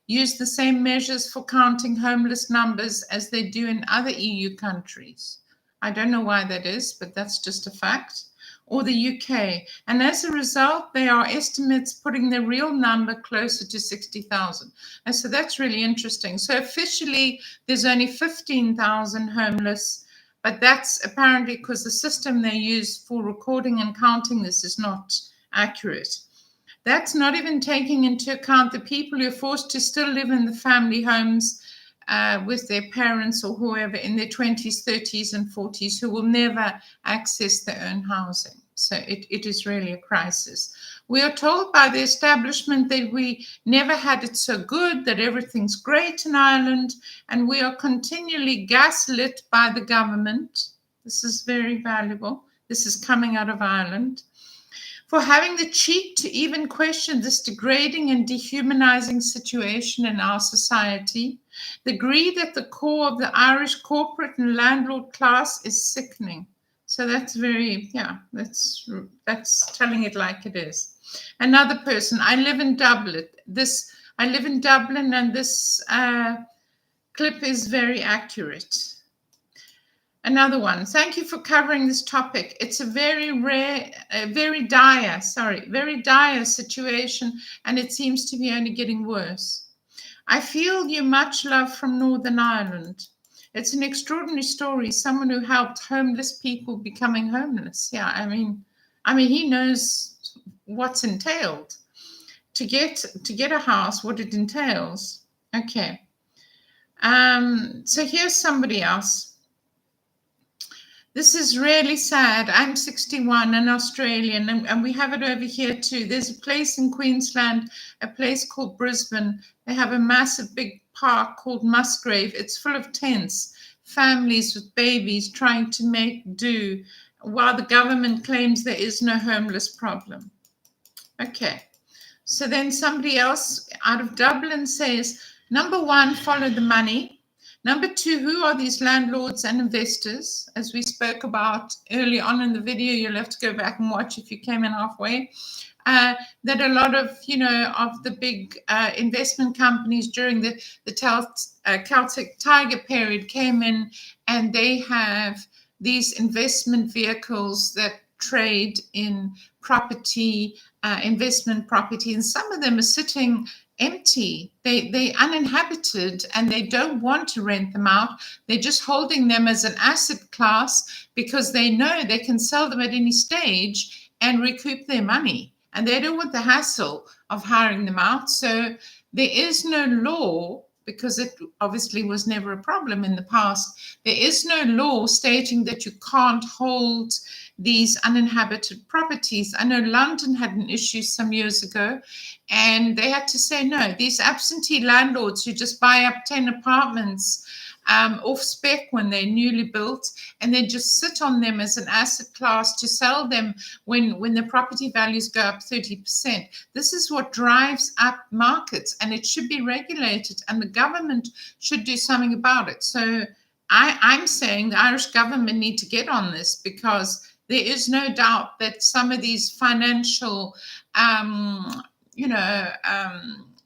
use the same measures for counting homeless numbers as they do in other EU countries. I don't know why that is, but that's just a fact. Or the UK. And as a result, there are estimates putting the real number closer to 60,000. And so that's really interesting. So officially, there's only 15,000 homeless, but that's apparently because the system they use for recording and counting this is not accurate. That's not even taking into account the people who are forced to still live in the family homes with their parents or whoever in their 20s, 30s, and 40s who will never access their own housing. So it is really a crisis. We are told by the establishment that we never had it so good, that everything's great in Ireland, and we are continually gaslit by the government. This is very valuable. This is coming out of Ireland. For having the cheek to even question this degrading and dehumanizing situation in our society. The greed at the core of the Irish corporate and landlord class is sickening. So that's that's telling it like it is. Another person, I live in Dublin. I live in Dublin, and this clip is very accurate. Another one. Thank you for covering this topic. It's a very very dire situation, and it seems to be only getting worse. I feel you much love from Northern Ireland. It's an extraordinary story. Someone who helped homeless people becoming homeless. Yeah, I mean, he knows what's entailed to get a house, what it entails. Okay. So here's somebody else. This is really sad. I'm 61 and Australian, and we have it over here too. There's a place in Queensland, a place called Brisbane. They have a massive big park called Musgrave. It's full of tents, families with babies trying to make do while the government claims there is no homeless problem. Okay. So then somebody else out of Dublin says, number one, follow the money. Number two, who are these landlords and investors? As we spoke about early on in the video, you'll have to go back and watch if you came in halfway. That a lot of, of the big investment companies during the Celtic Tiger period came in, and they have these investment vehicles that trade in property, investment property, and some of them are sitting empty. They're uninhabited, and they don't want to rent them out. They're just holding them as an asset class because they know they can sell them at any stage and recoup their money, and they don't want the hassle of hiring them out. So there is no law, because it obviously was never a problem in the past. There is no law stating that you can't hold these uninhabited properties. I know London had an issue some years ago, and they had to say, no, these absentee landlords who just buy up 10 apartments off spec when they're newly built, and then just sit on them as an asset class to sell them when the property values go up 30%. This is what drives up markets, and it should be regulated, and the government should do something about it. So I'm saying the Irish government need to get on this, because there is no doubt that some of these financial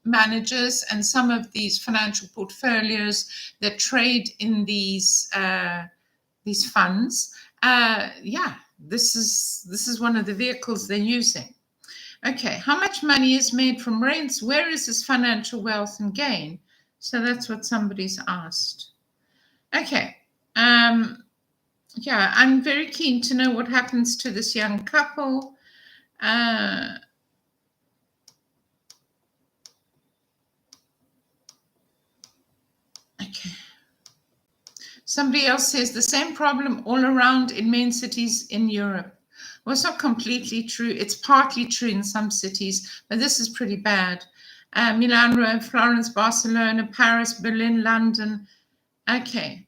managers and some of these financial portfolios that trade in these funds, this is one of the vehicles they're using. Okay, how much money is made from rents? Where is this financial wealth and gain? So that's what somebody's asked. Okay, I'm very keen to know what happens to this young couple. Okay. Somebody else says the same problem all around in main cities in Europe. Well, it's not completely true. It's partly true in some cities, but this is pretty bad. Milan, Rome, Florence, Barcelona, Paris, Berlin, London. Okay.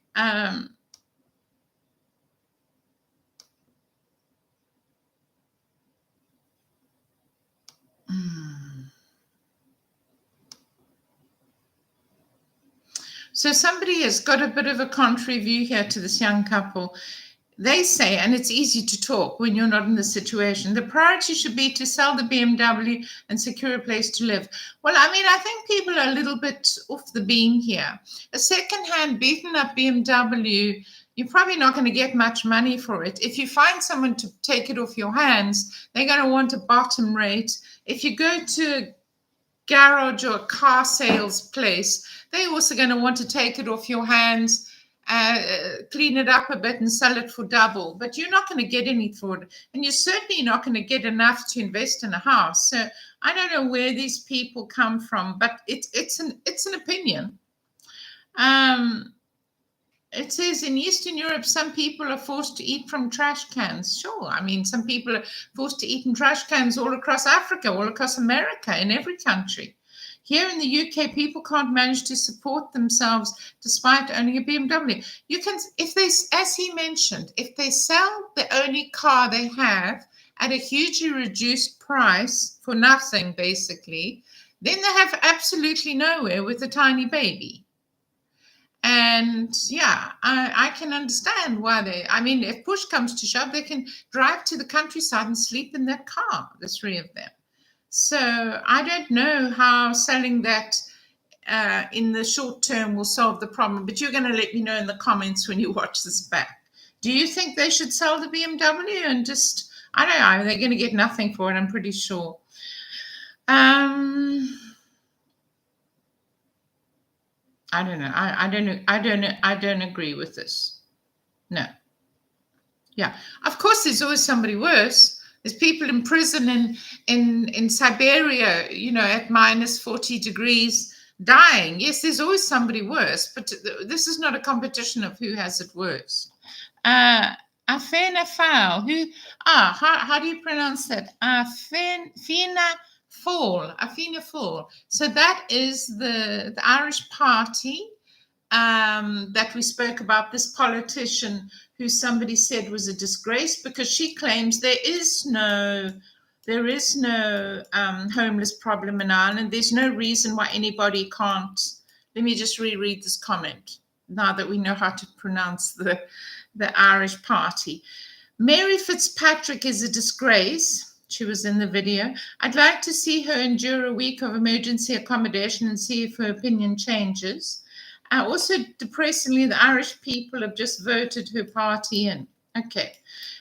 So somebody has got a bit of a contrary view here to this young couple. They say, and it's easy to talk when you're not in the situation, the priority should be to sell the BMW and secure a place to live. Well, I mean, I think people are a little bit off the beam here. A second-hand beaten up BMW, you're probably not going to get much money for it. If you find someone to take it off your hands, they're going to want a bottom rate. If you go to a garage or a car sales place, they're also going to want to take it off your hands, clean it up a bit and sell it for double. But you're not going to get any for it. And you're certainly not going to get enough to invest in a house. So I don't know where these people come from, but it's an opinion. It says in Eastern Europe, some people are forced to eat from trash cans. Sure. I mean, some people are forced to eat in trash cans all across Africa, all across America, in every country. Here in the UK, people can't manage to support themselves despite owning a BMW. You can, if they, as he mentioned, if they sell the only car they have at a hugely reduced price for nothing, basically, then they have absolutely nowhere with a tiny baby. And yeah, I can understand why I mean, if push comes to shove, they can drive to the countryside and sleep in that car, the three of them. So I don't know how selling that in the short term will solve the problem, but you're going to let me know in the comments when you watch this back. Do you think they should sell the BMW and just, I don't know, they're going to get nothing for it, I'm pretty sure. I don't know. I don't agree with this. No. Yeah. Of course, there's always somebody worse. There's people in prison in Siberia, you know, at minus 40 degrees dying. Yes, there's always somebody worse, but this is not a competition of who has it worse. Afena Fall. How do you pronounce that? Afena Fall. So that is the Irish Party that we spoke about, this politician who somebody said was a disgrace because she claims there is no homeless problem in Ireland. There's no reason why anybody can't. Let me just reread this comment now that we know how to pronounce the Irish Party. Mary Fitzpatrick is a disgrace. She was in the video. I'd like to see her endure a week of emergency accommodation and see if her opinion changes. Also, depressingly, the Irish people have just voted her party in. Okay.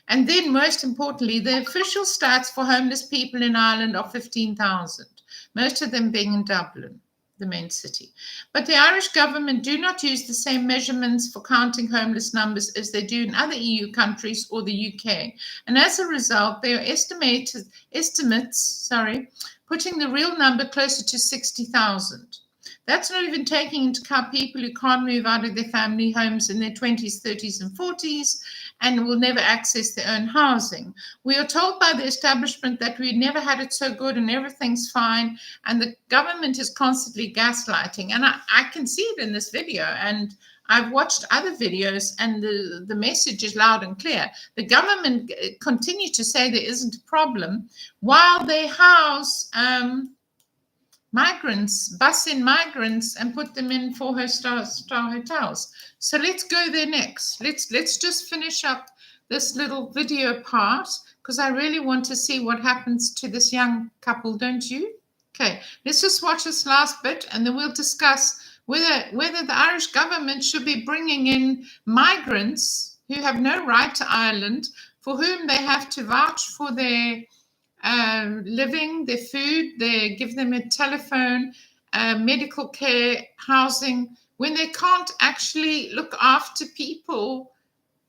And then, most importantly, the official stats for homeless people in Ireland are 15,000, most of them being in Dublin, the main city. But the Irish government do not use the same measurements for counting homeless numbers as they do in other EU countries or the UK. And as a result, there are estimates, putting the real number closer to 60,000. That's not even taking into account people who can't move out of their family homes in their 20s, 30s, and 40s and will never access their own housing. We are told by the establishment that we never had it so good and everything's fine, and the government is constantly gaslighting. And I can see it in this video, and I've watched other videos, and the message is loud and clear. The government continue to say there isn't a problem while they house migrants, bus in migrants and put them in 4-star hotels. So let's go there next. Let's just finish up this little video part because I really want to see what happens to this young couple, don't you? Okay, let's just watch this last bit and then we'll discuss whether the Irish government should be bringing in migrants who have no right to Ireland, for whom they have to vouch for their living, their food, they give them a telephone, medical care, housing, when they can't actually look after people.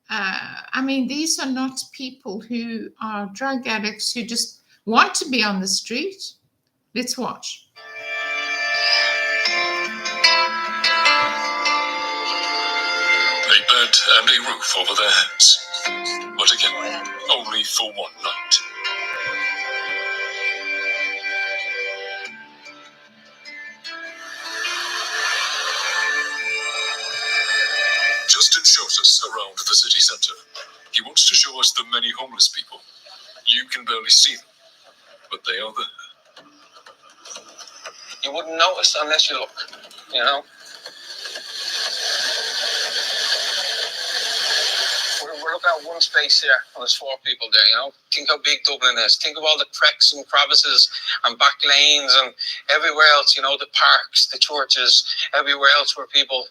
I mean, these are not people who are drug addicts who just want to be on the street. Let's watch. A bed and a roof over their heads. But again, only for one night. Justin shows us around the city centre. He wants to show us the many homeless people. You can barely see them, but they are there. You wouldn't notice unless you look, you know? We're looking at one space here, and there's 4 people there, you know? Think how big Dublin is. Think of all the cracks and crevices and back lanes and everywhere else, you know, the parks, the churches, everywhere else where people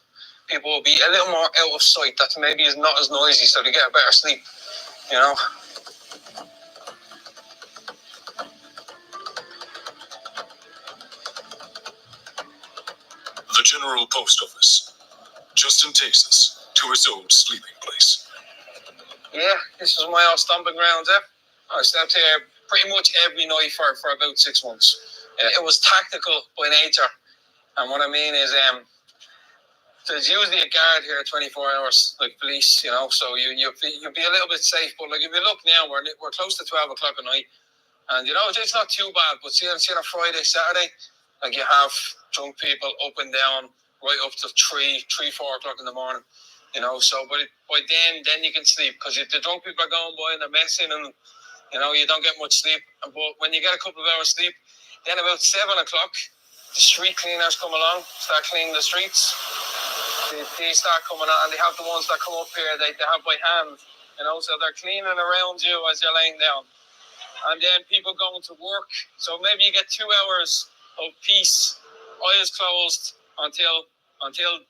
will be a little more out of sight. That maybe is not as noisy, so they get a better sleep, you know? The General Post Office. Justin takes us to his old sleeping place. Yeah, this is my old stomping ground there. I slept here pretty much every night for about 6 months. It was tactical by nature. And what I mean is, there's usually a guard here 24 hours, like police, you know, so you'll be a little bit safe. But like if you look now, we're close to 12 o'clock at night. And, you know, it's not too bad. But see on a Friday, Saturday, like you have drunk people up and down right up to 3, 4 o'clock in the morning, you know. So by then you can sleep because if the drunk people are going by and they're messing and, you know, you don't get much sleep. But when you get a couple of hours sleep, then about 7 o'clock, the street cleaners come along, start cleaning the streets. They start coming on, and they have the ones that come up here, they have by hand, you know, so they're cleaning around you as you're laying down. and then people going to work. So maybe you get 2 hours of peace, eyes closed, until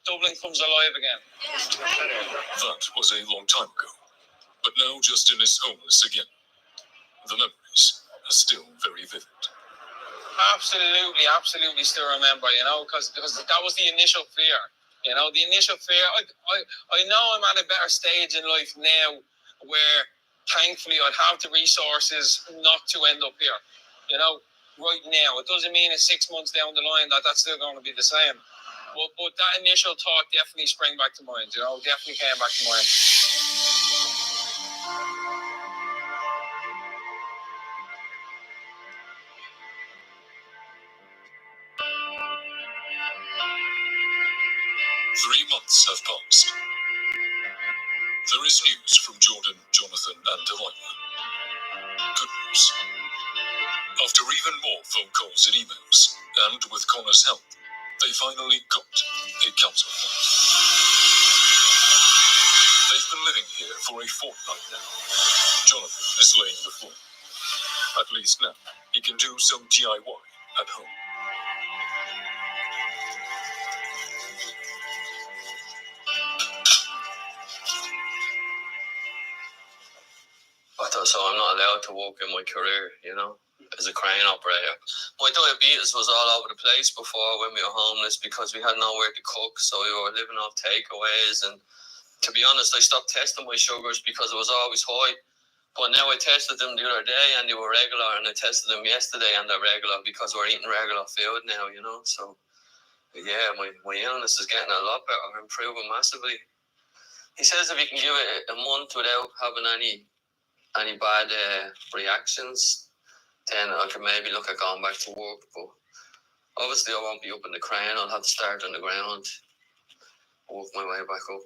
Dublin comes alive again. That was a long time ago, but now Justin is homeless again. The memories are still very vivid. Absolutely still remember, because that was the initial fear. The initial fear. I know I'm at a better stage in life now where thankfully I'd have the resources not to end up here. Right now. It doesn't mean it's 6 months down the line that's still going to be the same. But that initial thought definitely sprang back to mind, definitely came back to mind. Three months have passed. There is news from Jordan, Jonathan, and Delilah. Good news. After even more phone calls and emails, and with Connor's help, they finally got a council flat. They've been living here for a fortnight now. Jonathan is laying the floor. At least now, he can do some DIY at home. So I'm not allowed to work in my career, as a crane operator. My diabetes was all over the place before when we were homeless because we had nowhere to cook, so we were living off takeaways. And to be honest, I stopped testing my sugars because it was always high. But now I tested them the other day and they were regular, and I tested them yesterday and they're regular because we're eating regular food now, So, yeah, my illness is getting a lot better, improving massively. He says if he can give it a month without having any bad reactions, then I can maybe look at going back to work. But obviously I won't be up in the crane. I'll have to start on the ground, work my way back up,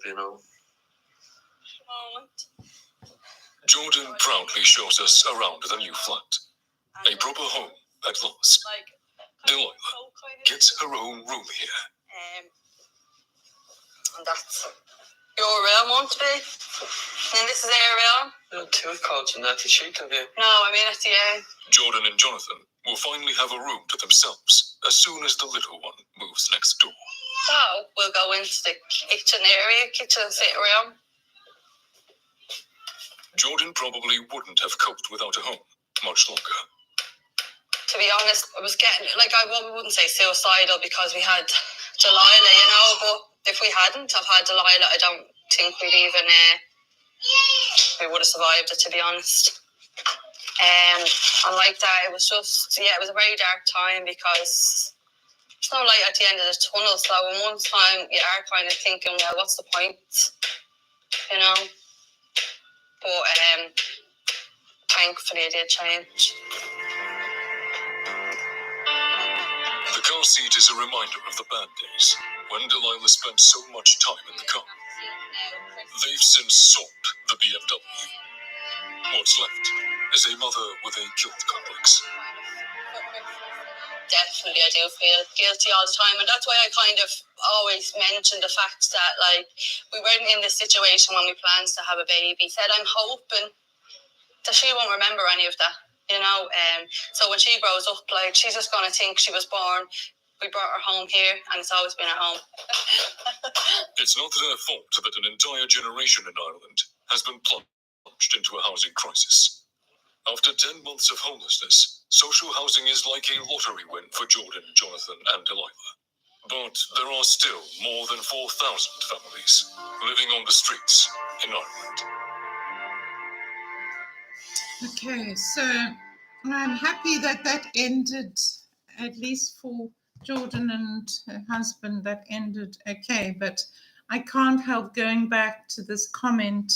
Jordan proudly shows us around the new flat. A proper home at last. Delilah gets her own room here. And that's your room, won't it be? And this is their room. No tooth coach and that cheek of you. No, I mean it's the end. Jordan and Jonathan will finally have a room to themselves as soon as the little one moves next door. So we'll go into the kitchen area, kitchen sitting room. Jordan probably wouldn't have coped without a home much longer. To be honest, I was getting, I wouldn't say suicidal because we had Delilah, but if we hadn't have had Delilah, I don't think we'd even, we would have survived it, to be honest. And like that, it was just, it was a very dark time because there's no light at the end of the tunnel. So in one time, you are kind of thinking, well, what's the point? But thankfully, it did change. The car seat is a reminder of the bad days when Delilah spent so much time in the car. They've since sold the BMW. What's left is a mother with a guilt complex. Definitely, I do feel guilty all the time, and that's why I kind of always mention the fact that we weren't in this situation when we planned to have a baby. Said I'm hoping that she won't remember any of that, so when she grows up, she's just gonna think she was born, we brought her home here, and it's always been at home. It's not their fault that an entire generation in Ireland has been plunged into a housing crisis. After 10 months of homelessness, social housing is like a lottery win for Jordan, Jonathan, and Delilah. But there are still more than 4,000 families living on the streets in Ireland. Okay, so I'm happy that ended, at least for Jordan and her husband, that ended okay. But I can't help going back to this comment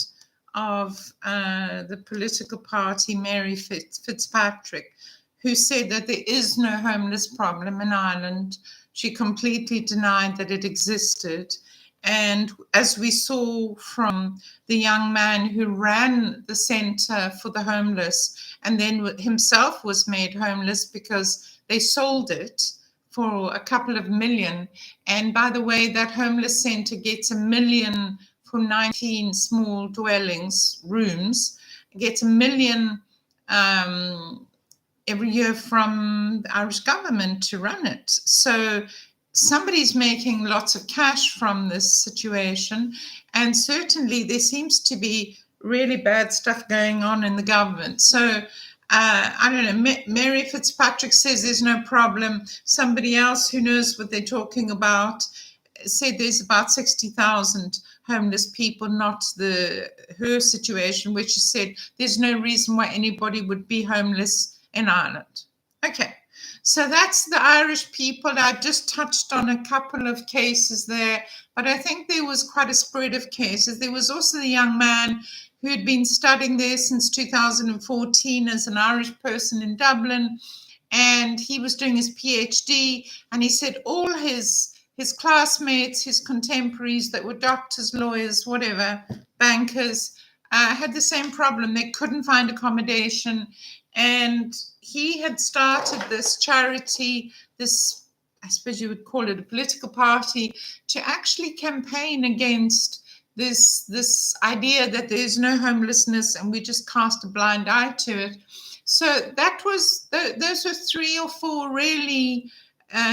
of the political party, Mary Fitzpatrick, who said that there is no homeless problem in Ireland. She completely denied that it existed. And as we saw from the young man who ran the centre for the homeless and then himself was made homeless because they sold it for a couple of million. And by the way, that homeless centre gets $1 million for 19 small dwellings, rooms, gets $1 million every year from the Irish government to run it. So somebody's making lots of cash from this situation, and certainly there seems to be really bad stuff going on in the government. So I don't know, Mary Fitzpatrick says there's no problem. Somebody else who knows what they're talking about said there's about 60,000 homeless people, not her situation, which she said there's no reason why anybody would be homeless in Ireland. Okay, so that's the Irish people. I've just touched on a couple of cases there, but I think there was quite a spread of cases. There was also the young man who had been studying there since 2014 as an Irish person in Dublin, and he was doing his PhD, and he said all his classmates, his contemporaries that were doctors, lawyers, whatever, bankers, had the same problem. They couldn't find accommodation, and he had started this charity, this, I suppose you would call it a political party, to actually campaign against this idea that there's no homelessness and we just cast a blind eye to it. So that was, those were 3 or 4 really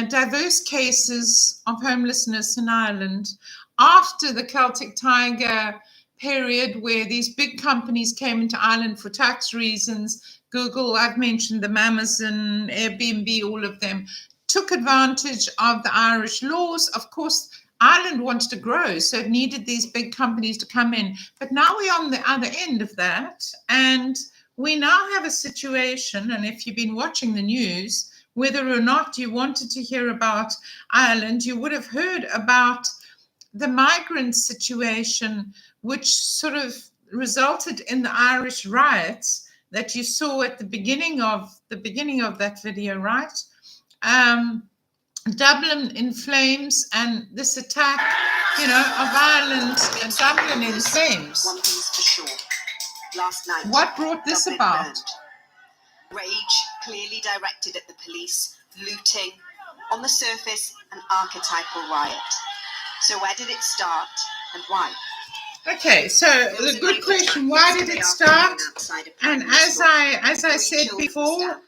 diverse cases of homelessness in Ireland after the Celtic Tiger period, where these big companies came into Ireland for tax reasons. Google, I've mentioned them, Amazon, Airbnb, all of them took advantage of the Irish laws. Of course, Ireland wanted to grow, so it needed these big companies to come in. But now we're on the other end of that, and we now have a situation, and if you've been watching the news, whether or not you wanted to hear about Ireland, you would have heard about the migrant situation, which sort of resulted in the Irish riots that you saw at the beginning of that video, right? Dublin in flames, and this attack, of Ireland and Dublin in flames. One thing's for sure. Last night, what brought this Dublin about? burned. Rage clearly directed at the police, looting, on the surface, an archetypal riot. So where did it start and why? Okay, so the good question, why did it start? And as I said before,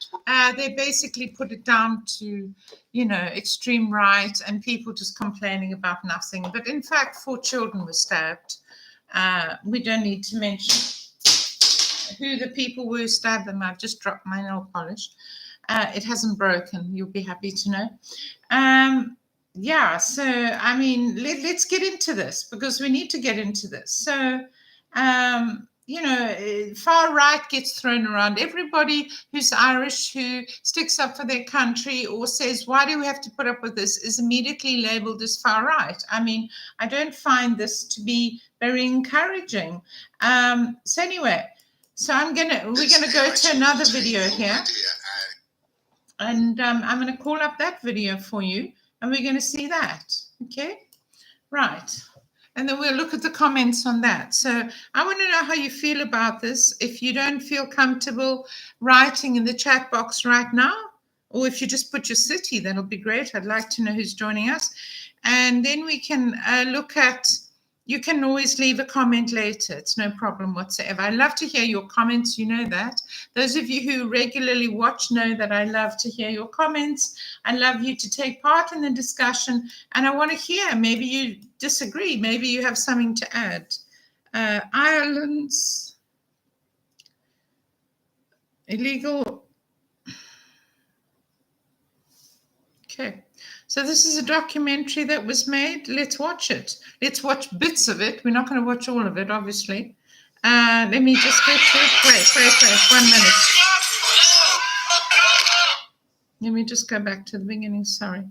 they basically put it down to, extreme right and people just complaining about nothing. But in fact, 4 children were stabbed. We don't need to mention who the people were who stabbed them. I've just dropped my nail polish. It hasn't broken, you'll be happy to know. Yeah, so, I mean, let's get into this, because we need to get into this. So, far right gets thrown around. Everybody who's Irish, who sticks up for their country or says, why do we have to put up with this, is immediately labeled as far right. I mean, I don't find this to be very encouraging. So anyway, so we're gonna go to another video here. And I'm going to call up that video for you, and we're going to see that. Okay, right. And then we'll look at the comments on that. So I want to know how you feel about this. If you don't feel comfortable writing in the chat box right now, or if you just put your city, that'll be great. I'd like to know who's joining us. And then we can look at, you can always leave a comment later. It's no problem whatsoever. I love to hear your comments. You know that. Those of you who regularly watch know that I love to hear your comments. I love you to take part in the discussion. And I want to hear, maybe you disagree. Maybe you have something to add. Ireland's illegal. Okay. So this is a documentary that was made. Let's watch it. Let's watch bits of it. We're not going to watch all of it, obviously. Let me just get to it. Wait. 1 minute. Let me just go back to the beginning. Sorry.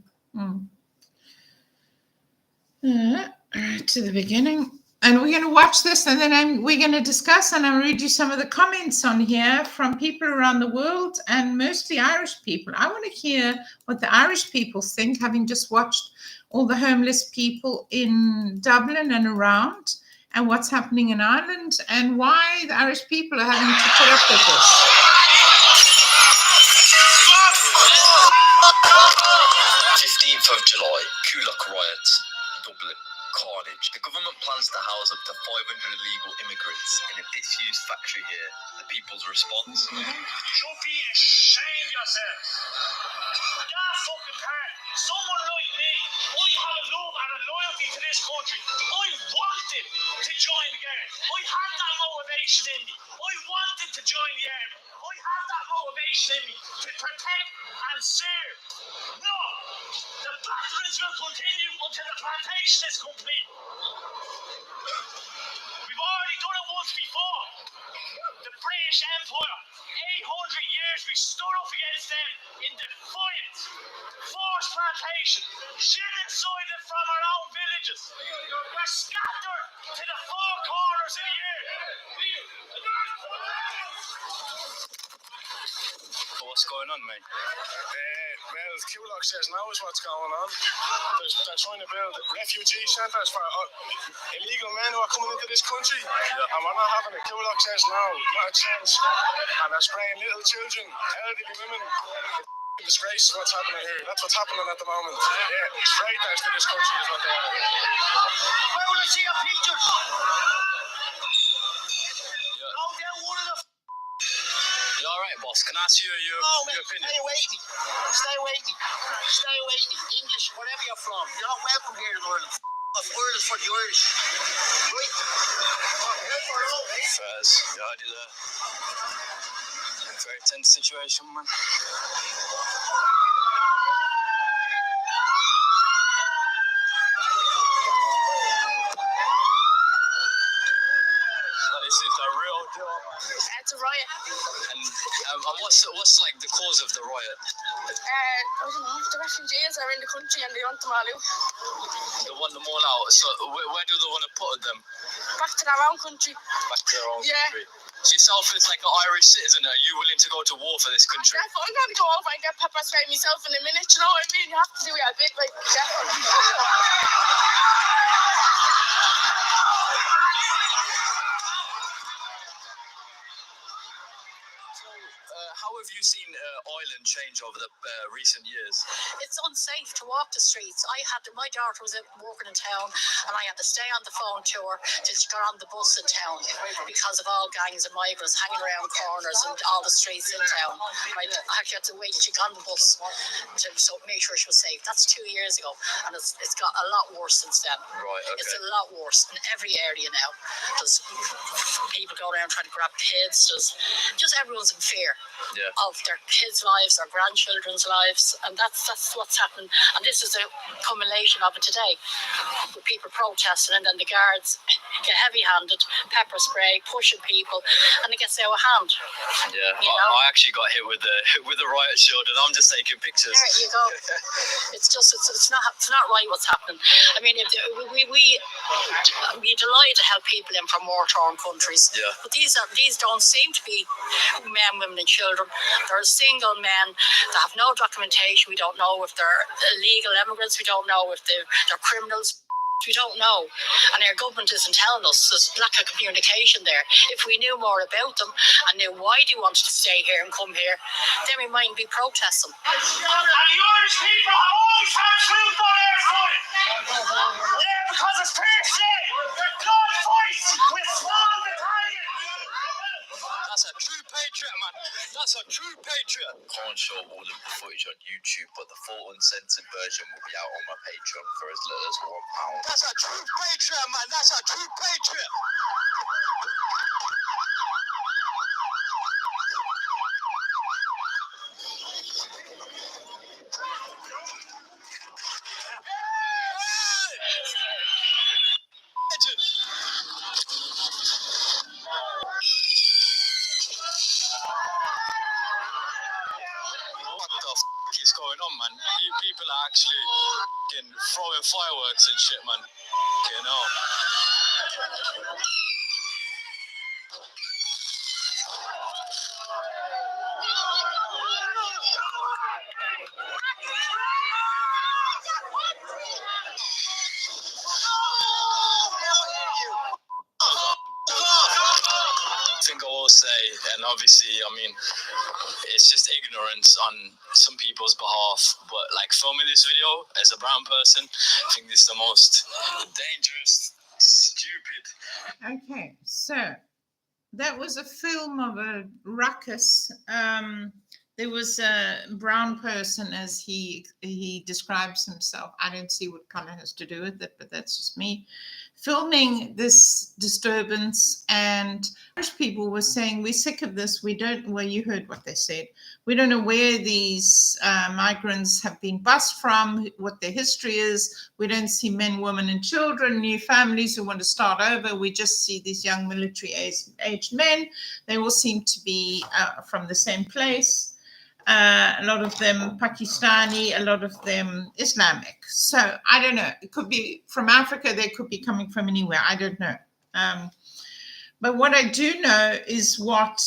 To the beginning. And we're going to watch this, and then we're going to discuss, and I'll read you some of the comments on here from people around the world, and mostly Irish people. I want to hear what the Irish people think, having just watched all the homeless people in Dublin and around, and what's happening in Ireland, and why the Irish people are having to put up with this. 15th of July, Coolock riots, Dublin. Carnage. The government plans to house up to 500 illegal immigrants in a disused factory here. The people's response? Should be ashamed yourselves. That fucking part. Someone like me, I have a love and a loyalty to this country. I wanted to join the guard. I had that motivation in me. I wanted to join the army. I had that motivation in me to protect and serve. No, the batterings will continue until the plantation is complete. We've already done it once before. The British Empire, 800 years we stood up against them in defiance. Forced plantation, genocided from our own villages. We're scattered to the four corners of the earth. What's going on, mate? Well, Kulak says now is what's going on. They're trying to build refugee centres for illegal men who are coming into this country. And we're not having it. Kulak says no, not a chance. And they're spraying little children, elderly women. Disgrace is what's happening here. That's what's happening at the moment. Yeah, traitors to this country is what they are. Where will I see your pictures? Yeah. Oh, they're one of the You alright, boss? Can I ask you your opinion? Stay away from me. Stay away from me. Stay away from me. English, wherever you're from. You're not welcome here in Ireland. Ireland is for the Irish. Right? Fairs, you heard it there. Very tense situation, man. This is the real deal, man. It's a riot. And what's like the cause of the riot? I don't know. The refugees are in the country and they want them all out. They want them all out. So where do they want to put them? Back to their own country. Back to their own Yeah. country. So yourself as like an Irish citizen, are you willing to go to war for this country? I'm going to go over and get pepper spray myself in a minute. You know what I mean? You have to do it a bit like definitely. How have you seen Ireland change over the recent years? It's unsafe to walk the streets. My daughter was working in town and I had to stay on the phone to her till she got on the bus in town because of all gangs of migrants hanging around corners and all the streets in town. I actually had to wait till she got on the bus to make sure she was safe. That's 2 years ago and it's got a lot worse since then. Right, okay. It's a lot worse in every area now. There's people going around trying to grab kids. Just everyone's in fear. Yeah. Of their kids' lives, their grandchildren's lives, and that's what's happened. And this is a culmination of it today, with people protesting, and then the guards get heavy-handed, pepper spray, pushing people, and it gets out of hand. Yeah, You know? I actually got hit with the riot shield, and I'm just taking pictures. There you go. It's not right what's happening. I mean, we delight to help people in from war-torn countries, Yeah. but these don't seem to be men, women, and children. They're single men that have no documentation. We don't know if they're illegal immigrants. We don't know if they're criminals. We don't know. And our government isn't telling us. There's lack of communication there. If we knew more about them and knew why they wanted to stay here and come here, then we mightn't be protesting. And the Irish people have always had truth on their side. Yeah, because it's Thursday. God fights with small battalions. That's a true patriot, man. That's a true patriot. Can't show all of the footage on YouTube, but the full uncensored version will be out on my Patreon for as little as £1. That's a true patriot, man. That's a true patriot. Legend. What the f is going on, man? People are actually throwing fireworks and shit, man. You know. I think I was say, and obviously, I mean, it's just ignorance on some people's behalf. But like filming this video as a brown person, I think this is the most dangerous, stupid. Okay, so that was a film of a ruckus. There was a brown person, as he describes himself. I don't see what color has to do with it, but that's just me. Filming this disturbance, and Irish people were saying, we're sick of this. We don't, well, you heard what they said. We don't know where these migrants have been bussed from, what their history is. We don't see men, women, and children, new families who want to start over. We just see these young military-aged men. They all seem to be from the same place. A lot of them Pakistani, a lot of them Islamic. So I don't know. It could be from Africa. They could be coming from anywhere. I don't know. But what I do know is what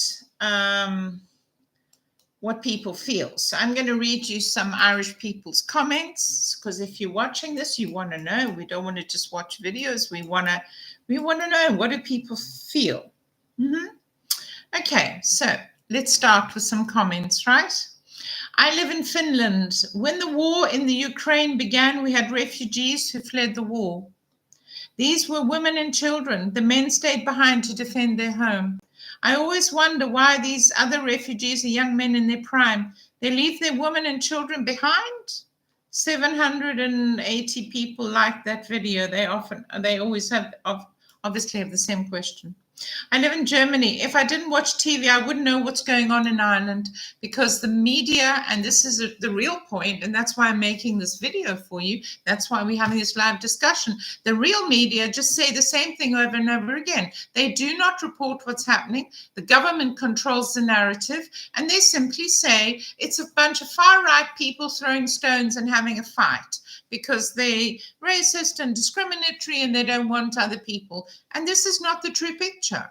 people feel. So I'm going to read you some Irish people's comments, because if you're watching this, you want to know. We don't want to just watch videos. We want to know, what do people feel? Okay, so let's start with some comments, right? I live in Finland. When the war in the Ukraine began, we had refugees who fled the war. These were women and children. The men stayed behind to defend their home. I always wonder why these other refugees are young men in their prime. They leave their women and children behind? 780 people like that video. They always obviously have the same question. I live in Germany. If I didn't watch TV, I wouldn't know what's going on in Ireland, because the media, and this is the real point, and that's why I'm making this video for you. That's why we're having this live discussion. The real media just say the same thing over and over again. They do not report what's happening. The government controls the narrative, and they simply say it's a bunch of far-right people throwing stones and having a fight, because they're racist and discriminatory and they don't want other people. And this is not the true picture.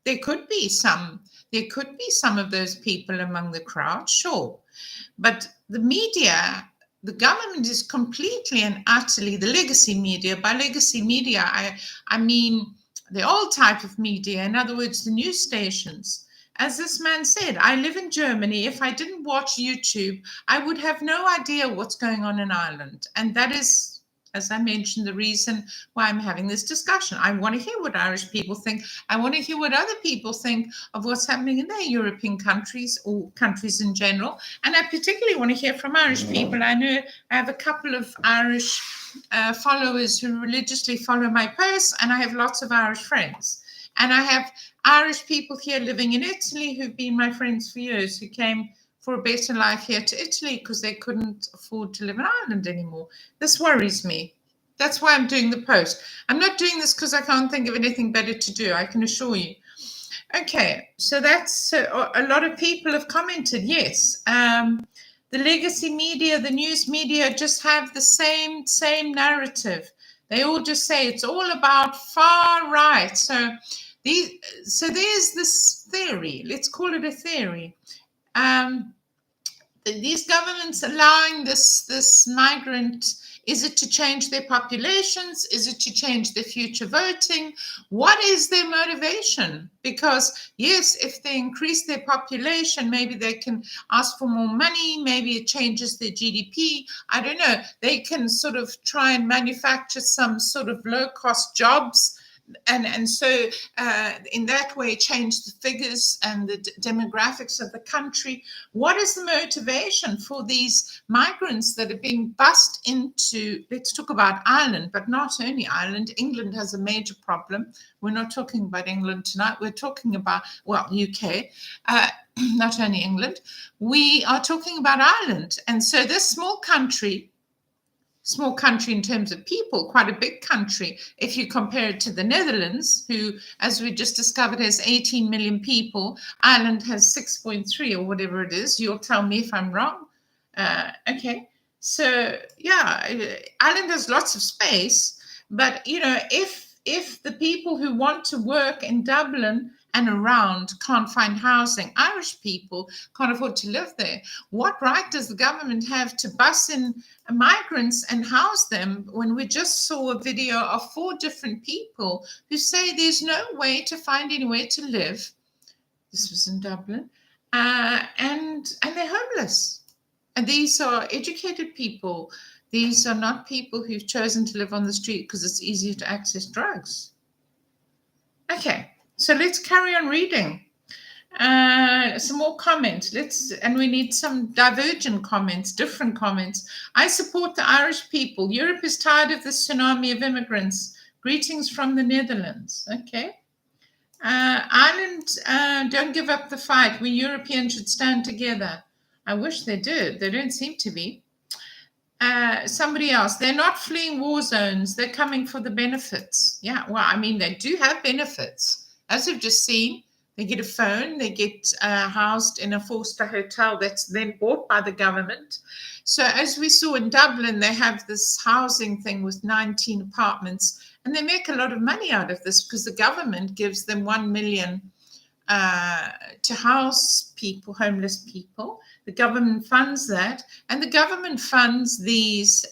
There could be some of those people among the crowd, sure. But the media, the government is completely and utterly, the legacy media, by legacy media, I mean the old type of media, in other words, the news stations. As this man said, I live in Germany. If I didn't watch YouTube, I would have no idea what's going on in Ireland. And that is, as I mentioned, the reason why I'm having this discussion. I want to hear what Irish people think. I want to hear what other people think of what's happening in their European countries or countries in general. And I particularly want to hear from Irish people. I know I have a couple of Irish followers who religiously follow my posts, and I have lots of Irish friends. And I have Irish people here living in Italy who've been my friends for years, who came for a better life here to Italy because they couldn't afford to live in Ireland anymore. This worries me. That's why I'm doing the post. I'm not doing this because I can't think of anything better to do, I can assure you. Okay, so that's a lot of people have commented, yes. The legacy media, the news media just have the same narrative. They all just say it's all about far right. So there's this theory. Let's call it a theory. These governments allowing this migrant, is it to change their populations? Is it to change their future voting? What is their motivation? Because yes, if they increase their population, maybe they can ask for more money. Maybe it changes their GDP. I don't know. They can sort of try and manufacture some sort of low-cost jobs, and so in that way change the figures and the demographics of the country. What is the motivation for these migrants that are being bussed into, let's talk about Ireland, but not only Ireland. England has a major problem. We're not talking about England tonight. We're talking about, well, UK, not only England. We are talking about Ireland. And so this small country in terms of people, quite a big country, if you compare it to the Netherlands, who, as we just discovered, has 18 million people. Ireland has 6.3 or whatever it is. You'll tell me if I'm wrong. Okay, so yeah, Ireland has lots of space, but you know, if the people who want to work in Dublin and around can't find housing, Irish people can't afford to live there, what right does the government have to bus in migrants and house them, when we just saw a video of 4 different people who say there's no way to find anywhere to live This was in Dublin. And they're homeless. And these are educated people. These are not people who've chosen to live on the street because it's easier to access drugs. Okay, so let's carry on reading. Some more comments. And we need some divergent comments, different comments. I support the Irish people. Europe is tired of this tsunami of immigrants. Greetings from the Netherlands. Okay. Ireland, don't give up the fight. We Europeans should stand together. I wish they did. They don't seem to be. Somebody else. They're not fleeing war zones. They're coming for the benefits. Yeah, well, I mean, they do have benefits. As we've just seen, they get a phone. They get housed in a four-star hotel that's then bought by the government. So as we saw in Dublin, they have this housing thing with 19 apartments. And they make a lot of money out of this because the government gives them 1 million to house people, homeless people. The government funds that. And the government funds these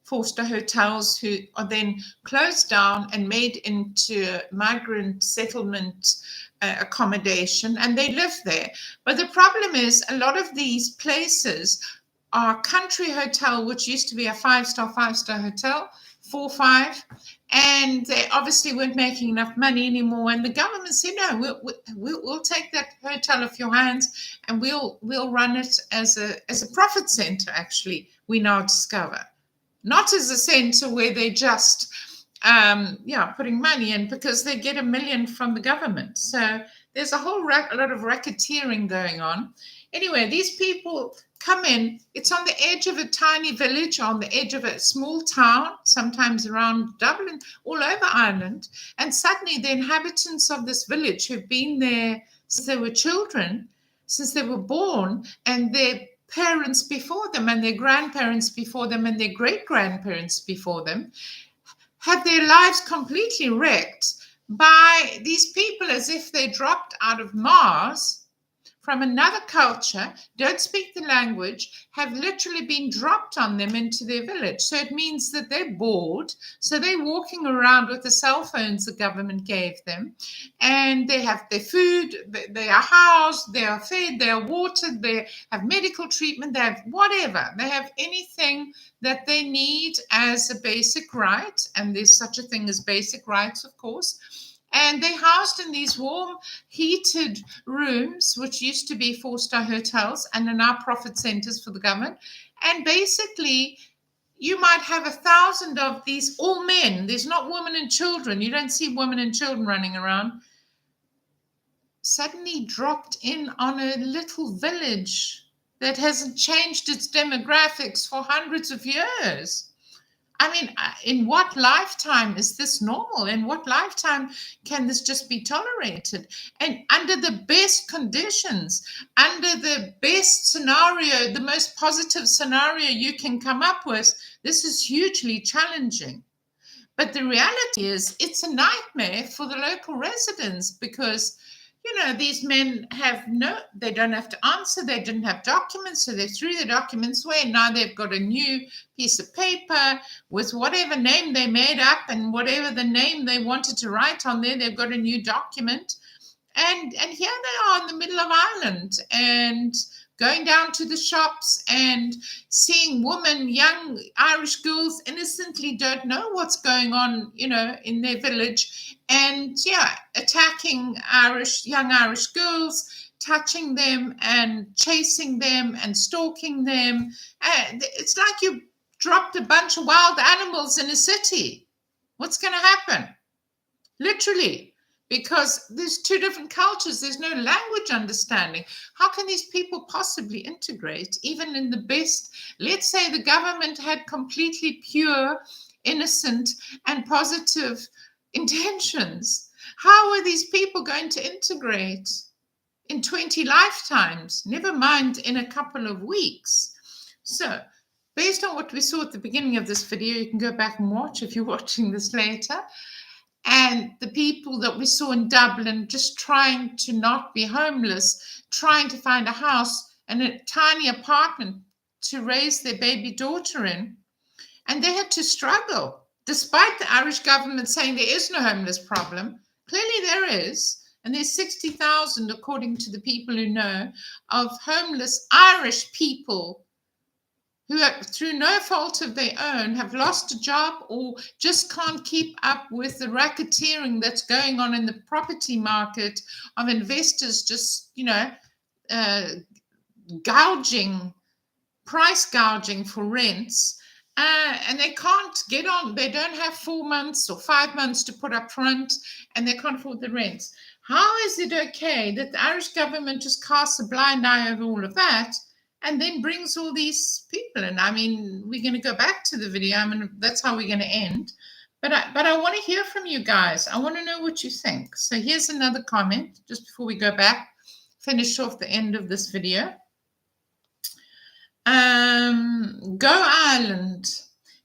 four-star hotels who are then closed down and made into migrant settlement accommodation. And they live there. But the problem is a lot of these places are country hotel, which used to be a five-star hotel, 4-5, and they obviously weren't making enough money anymore. And the government said, no, we'll take that hotel off your hands and we'll run it as a profit center. Actually, we now discover, not as a center where they just putting money in because they get 1 million from the government. So there's a whole lot of racketeering going on. Anyway, these people come in. It's on the edge of a tiny village, on the edge of a small town, sometimes around Dublin, all over Ireland. And suddenly the inhabitants of this village who've been there since they were children, since they were born, and their parents before them, and their grandparents before them, and their great-grandparents before them, have their lives completely wrecked by these people as if they dropped out of Mars from another culture, don't speak the language, have literally been dropped on them into their village. So it means that they're bored. So they're walking around with the cell phones the government gave them. And they have their food, they are housed, they are fed, they are watered, they have medical treatment, they have whatever. They have anything that they need as a basic right. And there's such a thing as basic rights, of course. And they're housed in these warm, heated rooms, which used to be four-star hotels and are now profit centers for the government. And basically, you might have 1,000 of these, all men. There's not women and children. You don't see women and children running around. Suddenly dropped in on a little village that hasn't changed its demographics for hundreds of years. I mean, in what lifetime is this normal? In what lifetime can this just be tolerated? And under the best conditions, under the best scenario, the most positive scenario you can come up with, this is hugely challenging. But the reality is it's a nightmare for the local residents because, you know, these men they don't have to answer. They didn't have documents, so they threw the documents away. And now they've got a new piece of paper with whatever name they made up and whatever the name they wanted to write on there. They've got a new document. And here they are in the middle of Ireland and going down to the shops and seeing women, young Irish girls, innocently don't know what's going on, you know, in their village. And attacking young Irish girls, touching them and chasing them and stalking them. It's like you dropped a bunch of wild animals in a city. What's going to happen? Literally. Because there's two different cultures. There's no language understanding. How can these people possibly integrate, even in the best? Let's say the government had completely pure, innocent, and positive intentions. How are these people going to integrate in 20 lifetimes? Never mind in a couple of weeks. So, based on what we saw at the beginning of this video, you can go back and watch if you're watching this later. And the people that we saw in Dublin just trying to not be homeless, trying to find a house and a tiny apartment to raise their baby daughter in. And they had to struggle, despite the Irish government saying there is no homeless problem. Clearly there is. And there's 60,000, according to the people who know, of homeless Irish people who, through no fault of their own, have lost a job or just can't keep up with the racketeering that's going on in the property market of investors just, price gouging for rents. And they can't get on. They don't have 4 months or 5 months to put up front, and they can't afford the rents. How is it okay that the Irish government just casts a blind eye over all of that and then brings all these people in? I mean, we're going to go back to the video. I mean, that's how we're going to end. But I want to hear from you guys. I want to know what you think. So here's another comment just before we go back, finish off the end of this video. Go Ireland.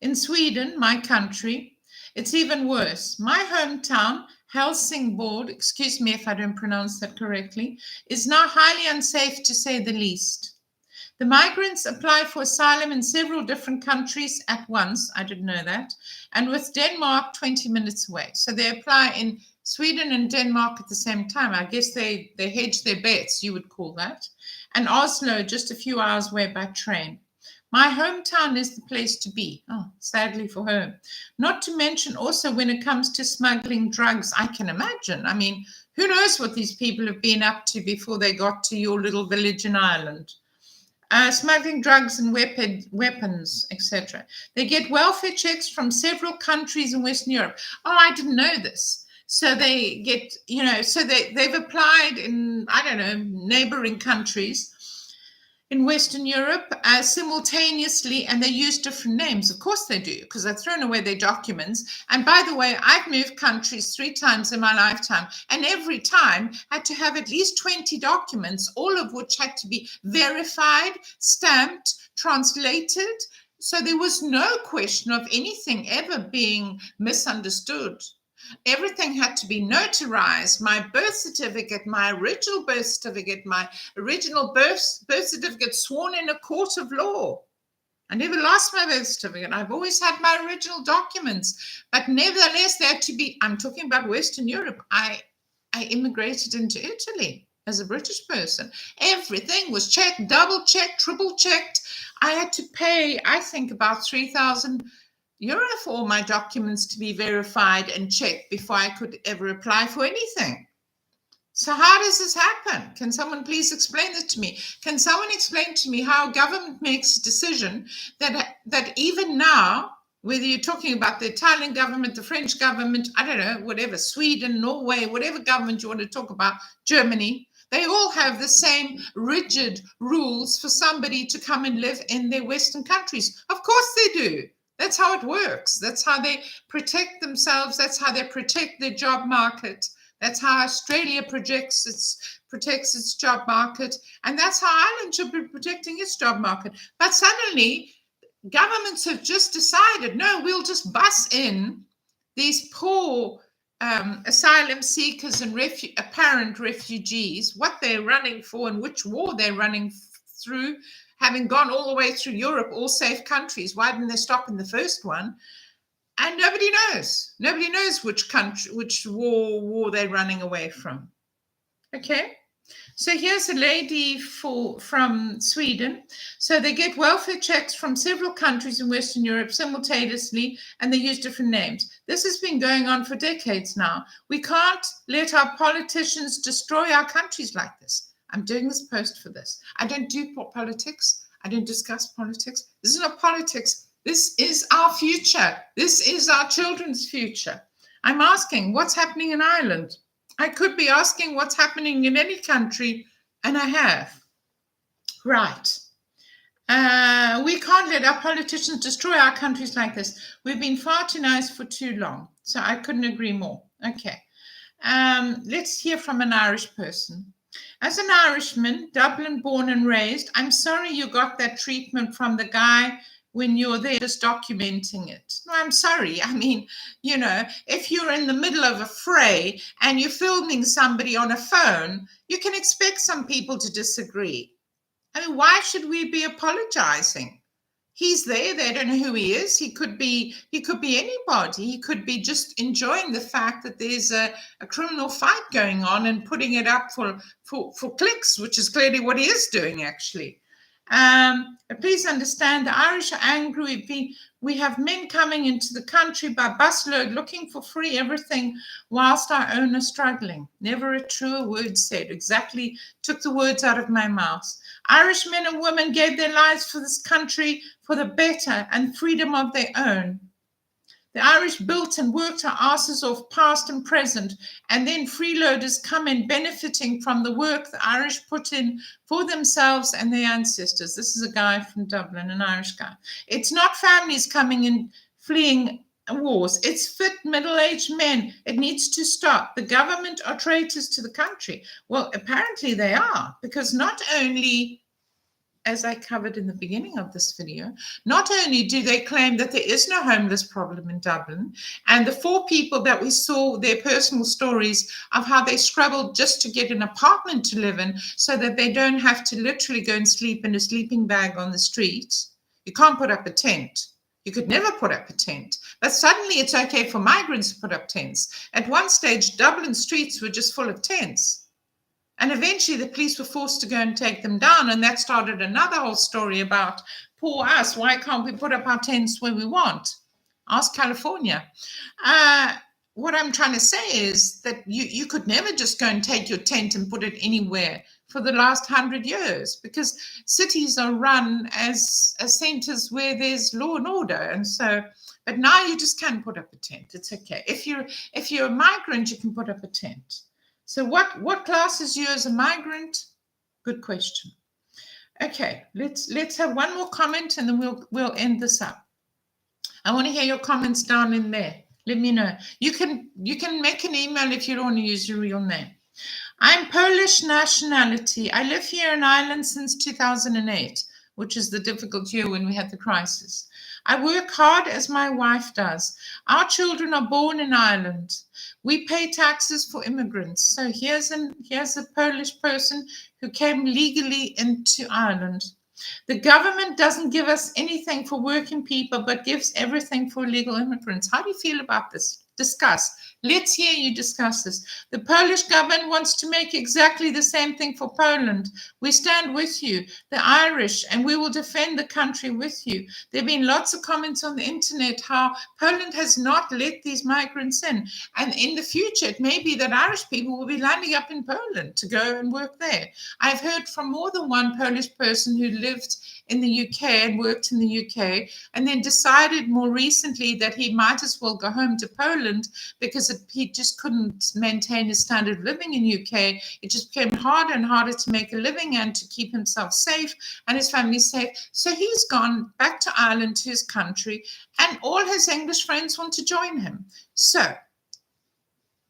In Sweden, my country, it's even worse. My hometown, Helsingborg, excuse me if I don't pronounce that correctly, is now highly unsafe to say the least. The migrants apply for asylum in several different countries at once. I didn't know that. And with Denmark 20 minutes away. So they apply in Sweden and Denmark at the same time. I guess they hedge their bets, you would call that. And Oslo, just a few hours away by train. My hometown is the place to be. Oh, sadly for her. Not to mention also when it comes to smuggling drugs, I can imagine. I mean, who knows what these people have been up to before they got to your little village in Ireland. Smuggling drugs and weapons, etc. They get welfare checks from several countries in Western Europe. Oh, I didn't know this. So they get, so they've applied in, I don't know, neighboring countries in Western Europe simultaneously, and they use different names. Of course they do, because they've thrown away their documents. And by the way, I've moved countries 3 times in my lifetime, and every time had to have at least 20 documents, all of which had to be verified, stamped, translated. So there was no question of anything ever being misunderstood. Everything had to be notarized. My birth certificate, my original birth certificate, my original birth certificate sworn in a court of law. I never lost my birth certificate. I've always had my original documents. But nevertheless, they had to be, I'm talking about Western Europe. I immigrated into Italy as a British person. Everything was checked, double checked, triple checked. I had to pay, I think, about 3,000 euro for all my documents to be verified and checked before I could ever apply for anything. So how does this happen? Can someone please explain this to me? Can someone explain to me how government makes a decision that even now, whether you're talking about the Italian government, the French government, I don't know, whatever, Sweden, Norway, whatever government you want to talk about, Germany, they all have the same rigid rules for somebody to come and live in their Western countries. Of course they do. That's how it works. That's how they protect themselves. That's how they protect their job market. That's how Australia protects its job market. And that's how Ireland should be protecting its job market. But suddenly, governments have just decided, no, we'll just bus in these poor asylum seekers and apparent refugees, what they're running for and which war they're running through, having gone all the way through Europe, all safe countries. Why didn't they stop in the first one? And nobody knows. Nobody knows which country, which war they're running away from. Okay. So here's a lady from Sweden. So they get welfare checks from several countries in Western Europe simultaneously, and they use different names. This has been going on for decades now. We can't let our politicians destroy our countries like this. I'm doing this post for this. I don't do politics. I don't discuss politics. This is not politics. This is our future. This is our children's future. I'm asking what's happening in Ireland. I could be asking what's happening in any country, and I have. Right. We can't let our politicians destroy our countries like this. We've been far too nice for too long. So I couldn't agree more. Okay. Let's hear from an Irish person. As an Irishman, Dublin born and raised, I'm sorry you got that treatment from the guy when you're there just documenting it. No, I'm sorry. I mean, if you're in the middle of a fray and you're filming somebody on a phone, you can expect some people to disagree. I mean, why should we be apologizing? He's there. They don't know who he is. He could be anybody. He could be just enjoying the fact that there's a criminal fight going on and putting it up for clicks, which is clearly what he is doing, actually. Please understand, the Irish are angry. We have men coming into the country by busload looking for free everything whilst our own are struggling. Never a truer word said. Exactly took the words out of my mouth. Irish men and women gave their lives for this country for the better and freedom of their own. The Irish built and worked our asses off, past and present, and then freeloaders come in benefiting from the work the Irish put in for themselves and their ancestors. This is a guy from Dublin, an Irish guy. It's not families coming in fleeing wars. It's fit middle-aged men. It needs to stop. The government are traitors to the country. Well, apparently they are, because not only, as I covered in the beginning of this video, not only do they claim that there is no homeless problem in Dublin, and the 4 people that we saw their personal stories of how they struggled just to get an apartment to live in so that they don't have to literally go and sleep in a sleeping bag on the street. You can't put up a tent. You could never put up a tent. But suddenly it's okay for migrants to put up tents. At one stage, Dublin streets were just full of tents. And eventually the police were forced to go and take them down. And that started another whole story about, poor us, why can't we put up our tents where we want? Ask California. What I'm trying to say is that you could never just go and take your tent and put it anywhere for the last 100 years, because cities are run as centers where there's law and order. And so, but now you just can't put up a tent. It's okay. If you're a migrant, you can put up a tent. So what classes you as a migrant? Good question. Okay, let's have one more comment and then we'll end this up. I want to hear your comments down in there. Let me know. You can make an email if you don't want to use your real name. I'm Polish nationality. I live here in Ireland since 2008, which is the difficult year when we had the crisis. I work hard as my wife does. Our children are born in Ireland. We pay taxes for immigrants. So here's a Polish person who came legally into Ireland. The government doesn't give us anything for working people, but gives everything for illegal immigrants. How do you feel about this? Discuss. Let's hear you discuss this. The Polish government wants to make exactly the same thing for Poland. We stand with you, the Irish, and we will defend the country with you. There have been lots of comments on the internet how Poland has not let these migrants in. And in the future, it may be that Irish people will be lining up in Poland to go and work there. I've heard from more than one Polish person who lived in the UK and worked in the UK, and then decided more recently that he might as well go home to Poland because he just couldn't maintain his standard of living in UK. It just became harder and harder to make a living and to keep himself safe and his family safe. So he's gone back to Ireland, to his country, and all his English friends want to join him. So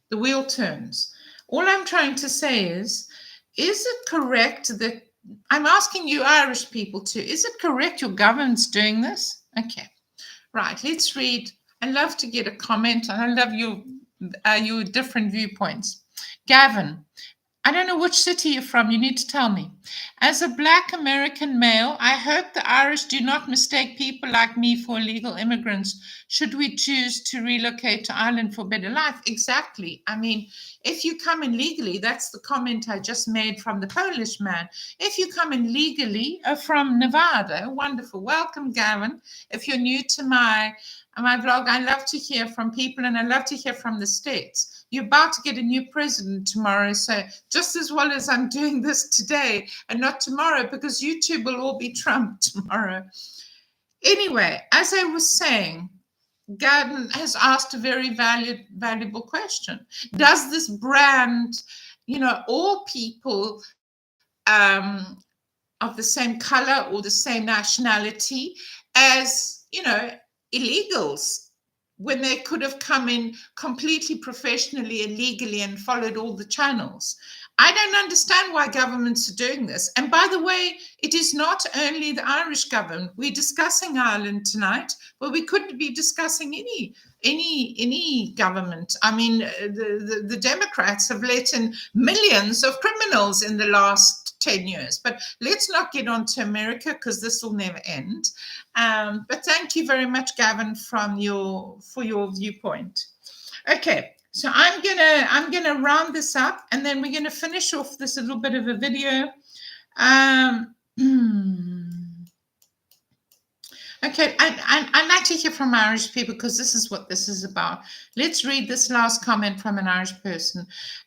the wheel turns. All I'm trying to say is it correct that I'm asking you Irish people too, is it correct your government's doing this? Okay, right, let's read. I love to get a comment, and I love your different viewpoints. Gavin, I don't know which city you're from. You need to tell me. As a Black American male, I hope the Irish do not mistake people like me for illegal immigrants should we choose to relocate to Ireland for better life. Exactly. I mean, if you come in legally, that's the comment I just made from the Polish man. If you come in legally from Nevada, wonderful. Welcome, Gavin. If you're new to my vlog, I love to hear from people, and I love to hear from the States. You're about to get a new president tomorrow, so just as well as I'm doing this today and not tomorrow, because YouTube will all be Trump tomorrow. Anyway, as I was saying, Gavin has asked a very valuable question. Does this brand, all people of the same color or the same nationality as, illegals, when they could have come in completely professionally and legally and followed all the channels? I don't understand why governments are doing this. And by the way, it is not only the Irish government. We're discussing Ireland tonight, but we could be discussing any government. I mean, the Democrats have let in millions of criminals in the last 10 years. But let's not get on to America, because this will never end. But thank you very much, Gavin, for your viewpoint. Okay, so I'm gonna round this up, and then we're gonna finish off this little bit of a video. Okay, I'd like to hear from Irish people, because this is what this is about. Let's read this last comment from an Irish person.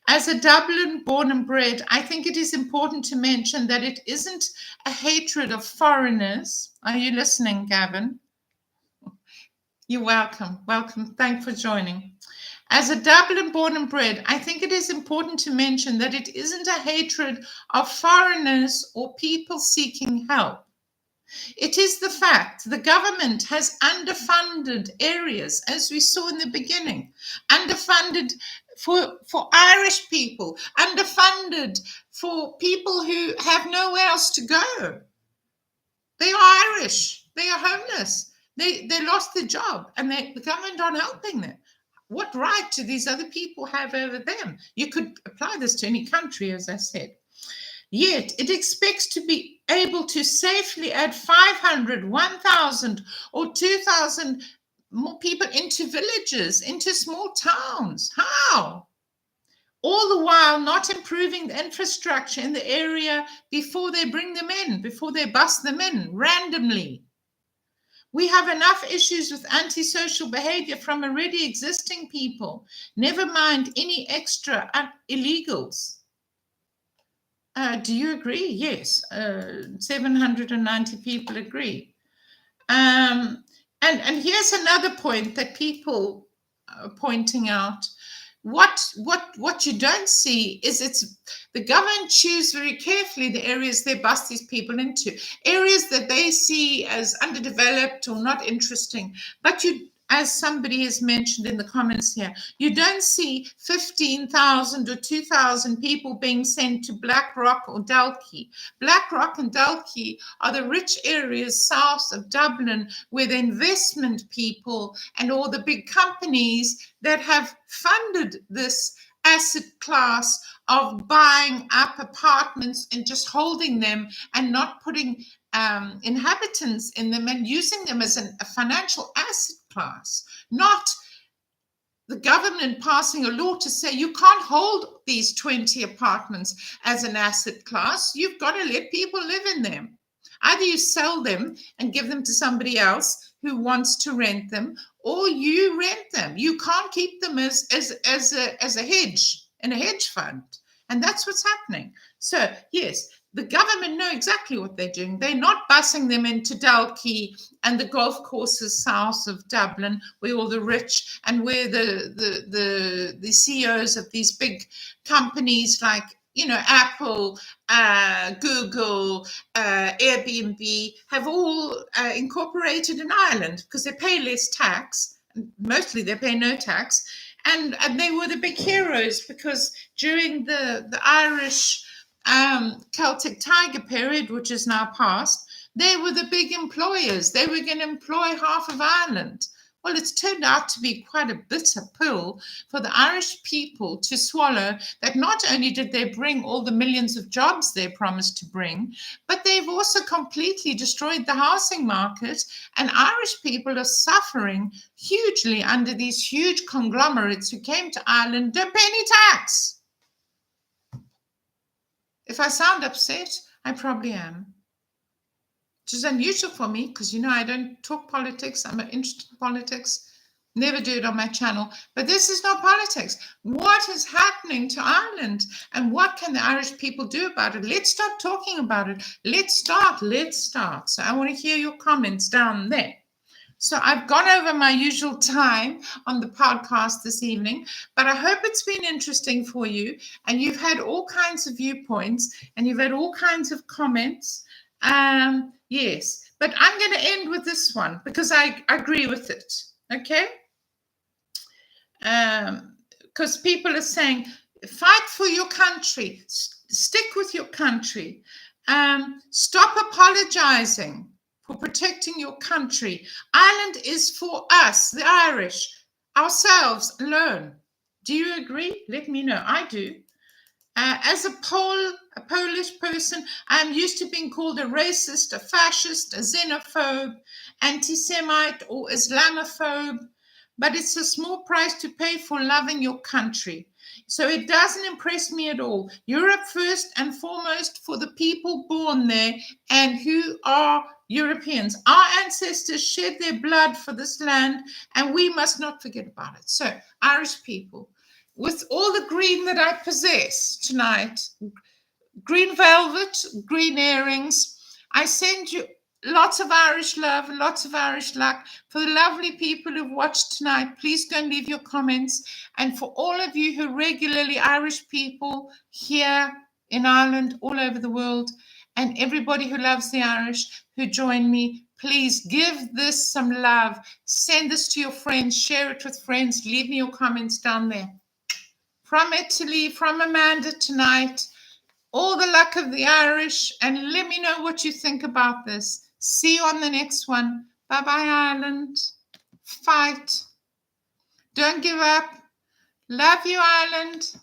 As a Dublin born and bred, I think it is important to mention that it isn't a hatred of foreigners. Are you listening, Gavin? You're welcome. Welcome. Thanks for joining. As a Dublin born and bred, I think it is important to mention that it isn't a hatred of foreigners or people seeking help. It is the fact the government has underfunded areas, as we saw in the beginning, underfunded for Irish people, underfunded for people who have nowhere else to go. They are Irish. They are homeless. They lost their job, and the government aren't helping them. What right do these other people have over them? You could apply this to any country, as I said. Yet it expects to be able to safely add 500, 1,000 or 2,000 more people into villages, into small towns. How? All the while not improving the infrastructure in the area before they bring them in, before they bust them in randomly. We have enough issues with antisocial behavior from already existing people, never mind any extra illegals. Do you agree? Yes, 790 people agree. And here's another point that people are pointing out. What you don't see is the government choose very carefully the areas they bust these people into, areas that they see as underdeveloped or not interesting. But as somebody has mentioned in the comments here, you don't see 15,000 or 2,000 people being sent to Blackrock or Dalkey. Blackrock and Dalkey are the rich areas south of Dublin, where the investment people and all the big companies that have funded this asset class of buying up apartments and just holding them and not putting inhabitants in them and using them as a financial asset class, not the government passing a law to say you can't hold these 20 apartments as an asset class. You've got to let people live in them. Either you sell them and give them to somebody else who wants to rent them, or you rent them. You can't keep them as a hedge, in a hedge fund. And that's what's happening. So, yes, the government know exactly what they're doing. They're not busing them into Dalkey and the golf courses south of Dublin, where all the rich and where the CEOs of these big companies like, Apple, Google, Airbnb have all incorporated in Ireland, because they pay less tax. Mostly they pay no tax. And they were the big heroes, because during the Irish Celtic Tiger period, which is now past, they were the big employers. They were going to employ half of Ireland. Well, it's turned out to be quite a bitter pill for the Irish people to swallow, that not only did they bring all the millions of jobs they promised to bring, but they've also completely destroyed the housing market, and Irish people are suffering hugely under these huge conglomerates who came to Ireland, don't pay any tax. If I sound upset, I probably am. Which is unusual for me, because, I don't talk politics. I'm not interested in politics. Never do it on my channel. But this is not politics. What is happening to Ireland? And what can the Irish people do about it? Let's start talking about it. Let's start. So I want to hear your comments down there. So I've gone over my usual time on the podcast this evening, but I hope it's been interesting for you, and you've had all kinds of viewpoints, and you've had all kinds of comments. Yes, but I'm going to end with this one, because I agree with it, okay? Because people are saying, fight for your country, stick with your country, stop apologizing for protecting your country. Ireland is for us, the Irish. ourselves alone. Do you agree? Let me know. I do. As a Polish person, I'm used to being called a racist, a fascist, a xenophobe, anti-Semite, or Islamophobe, but it's a small price to pay for loving your country. So it doesn't impress me at all. Europe first and foremost for the people born there and who are Europeans. Our ancestors shed their blood for this land, and we must not forget about it. So, Irish people, with all the green that I possess tonight, green velvet, green earrings, I send you lots of Irish love, lots of Irish luck. For the lovely people who've watched tonight, please go and leave your comments. And for all of you who regularly, Irish people here in Ireland, all over the world, and everybody who loves the Irish who join me, please give this some love. Send this to your friends, share it with friends, leave me your comments down there. From Italy, from Amanda tonight, all the luck of the Irish, and let me know what you think about this. See you on the next one. Bye-bye, Ireland. Fight. Don't give up. Love you, Ireland.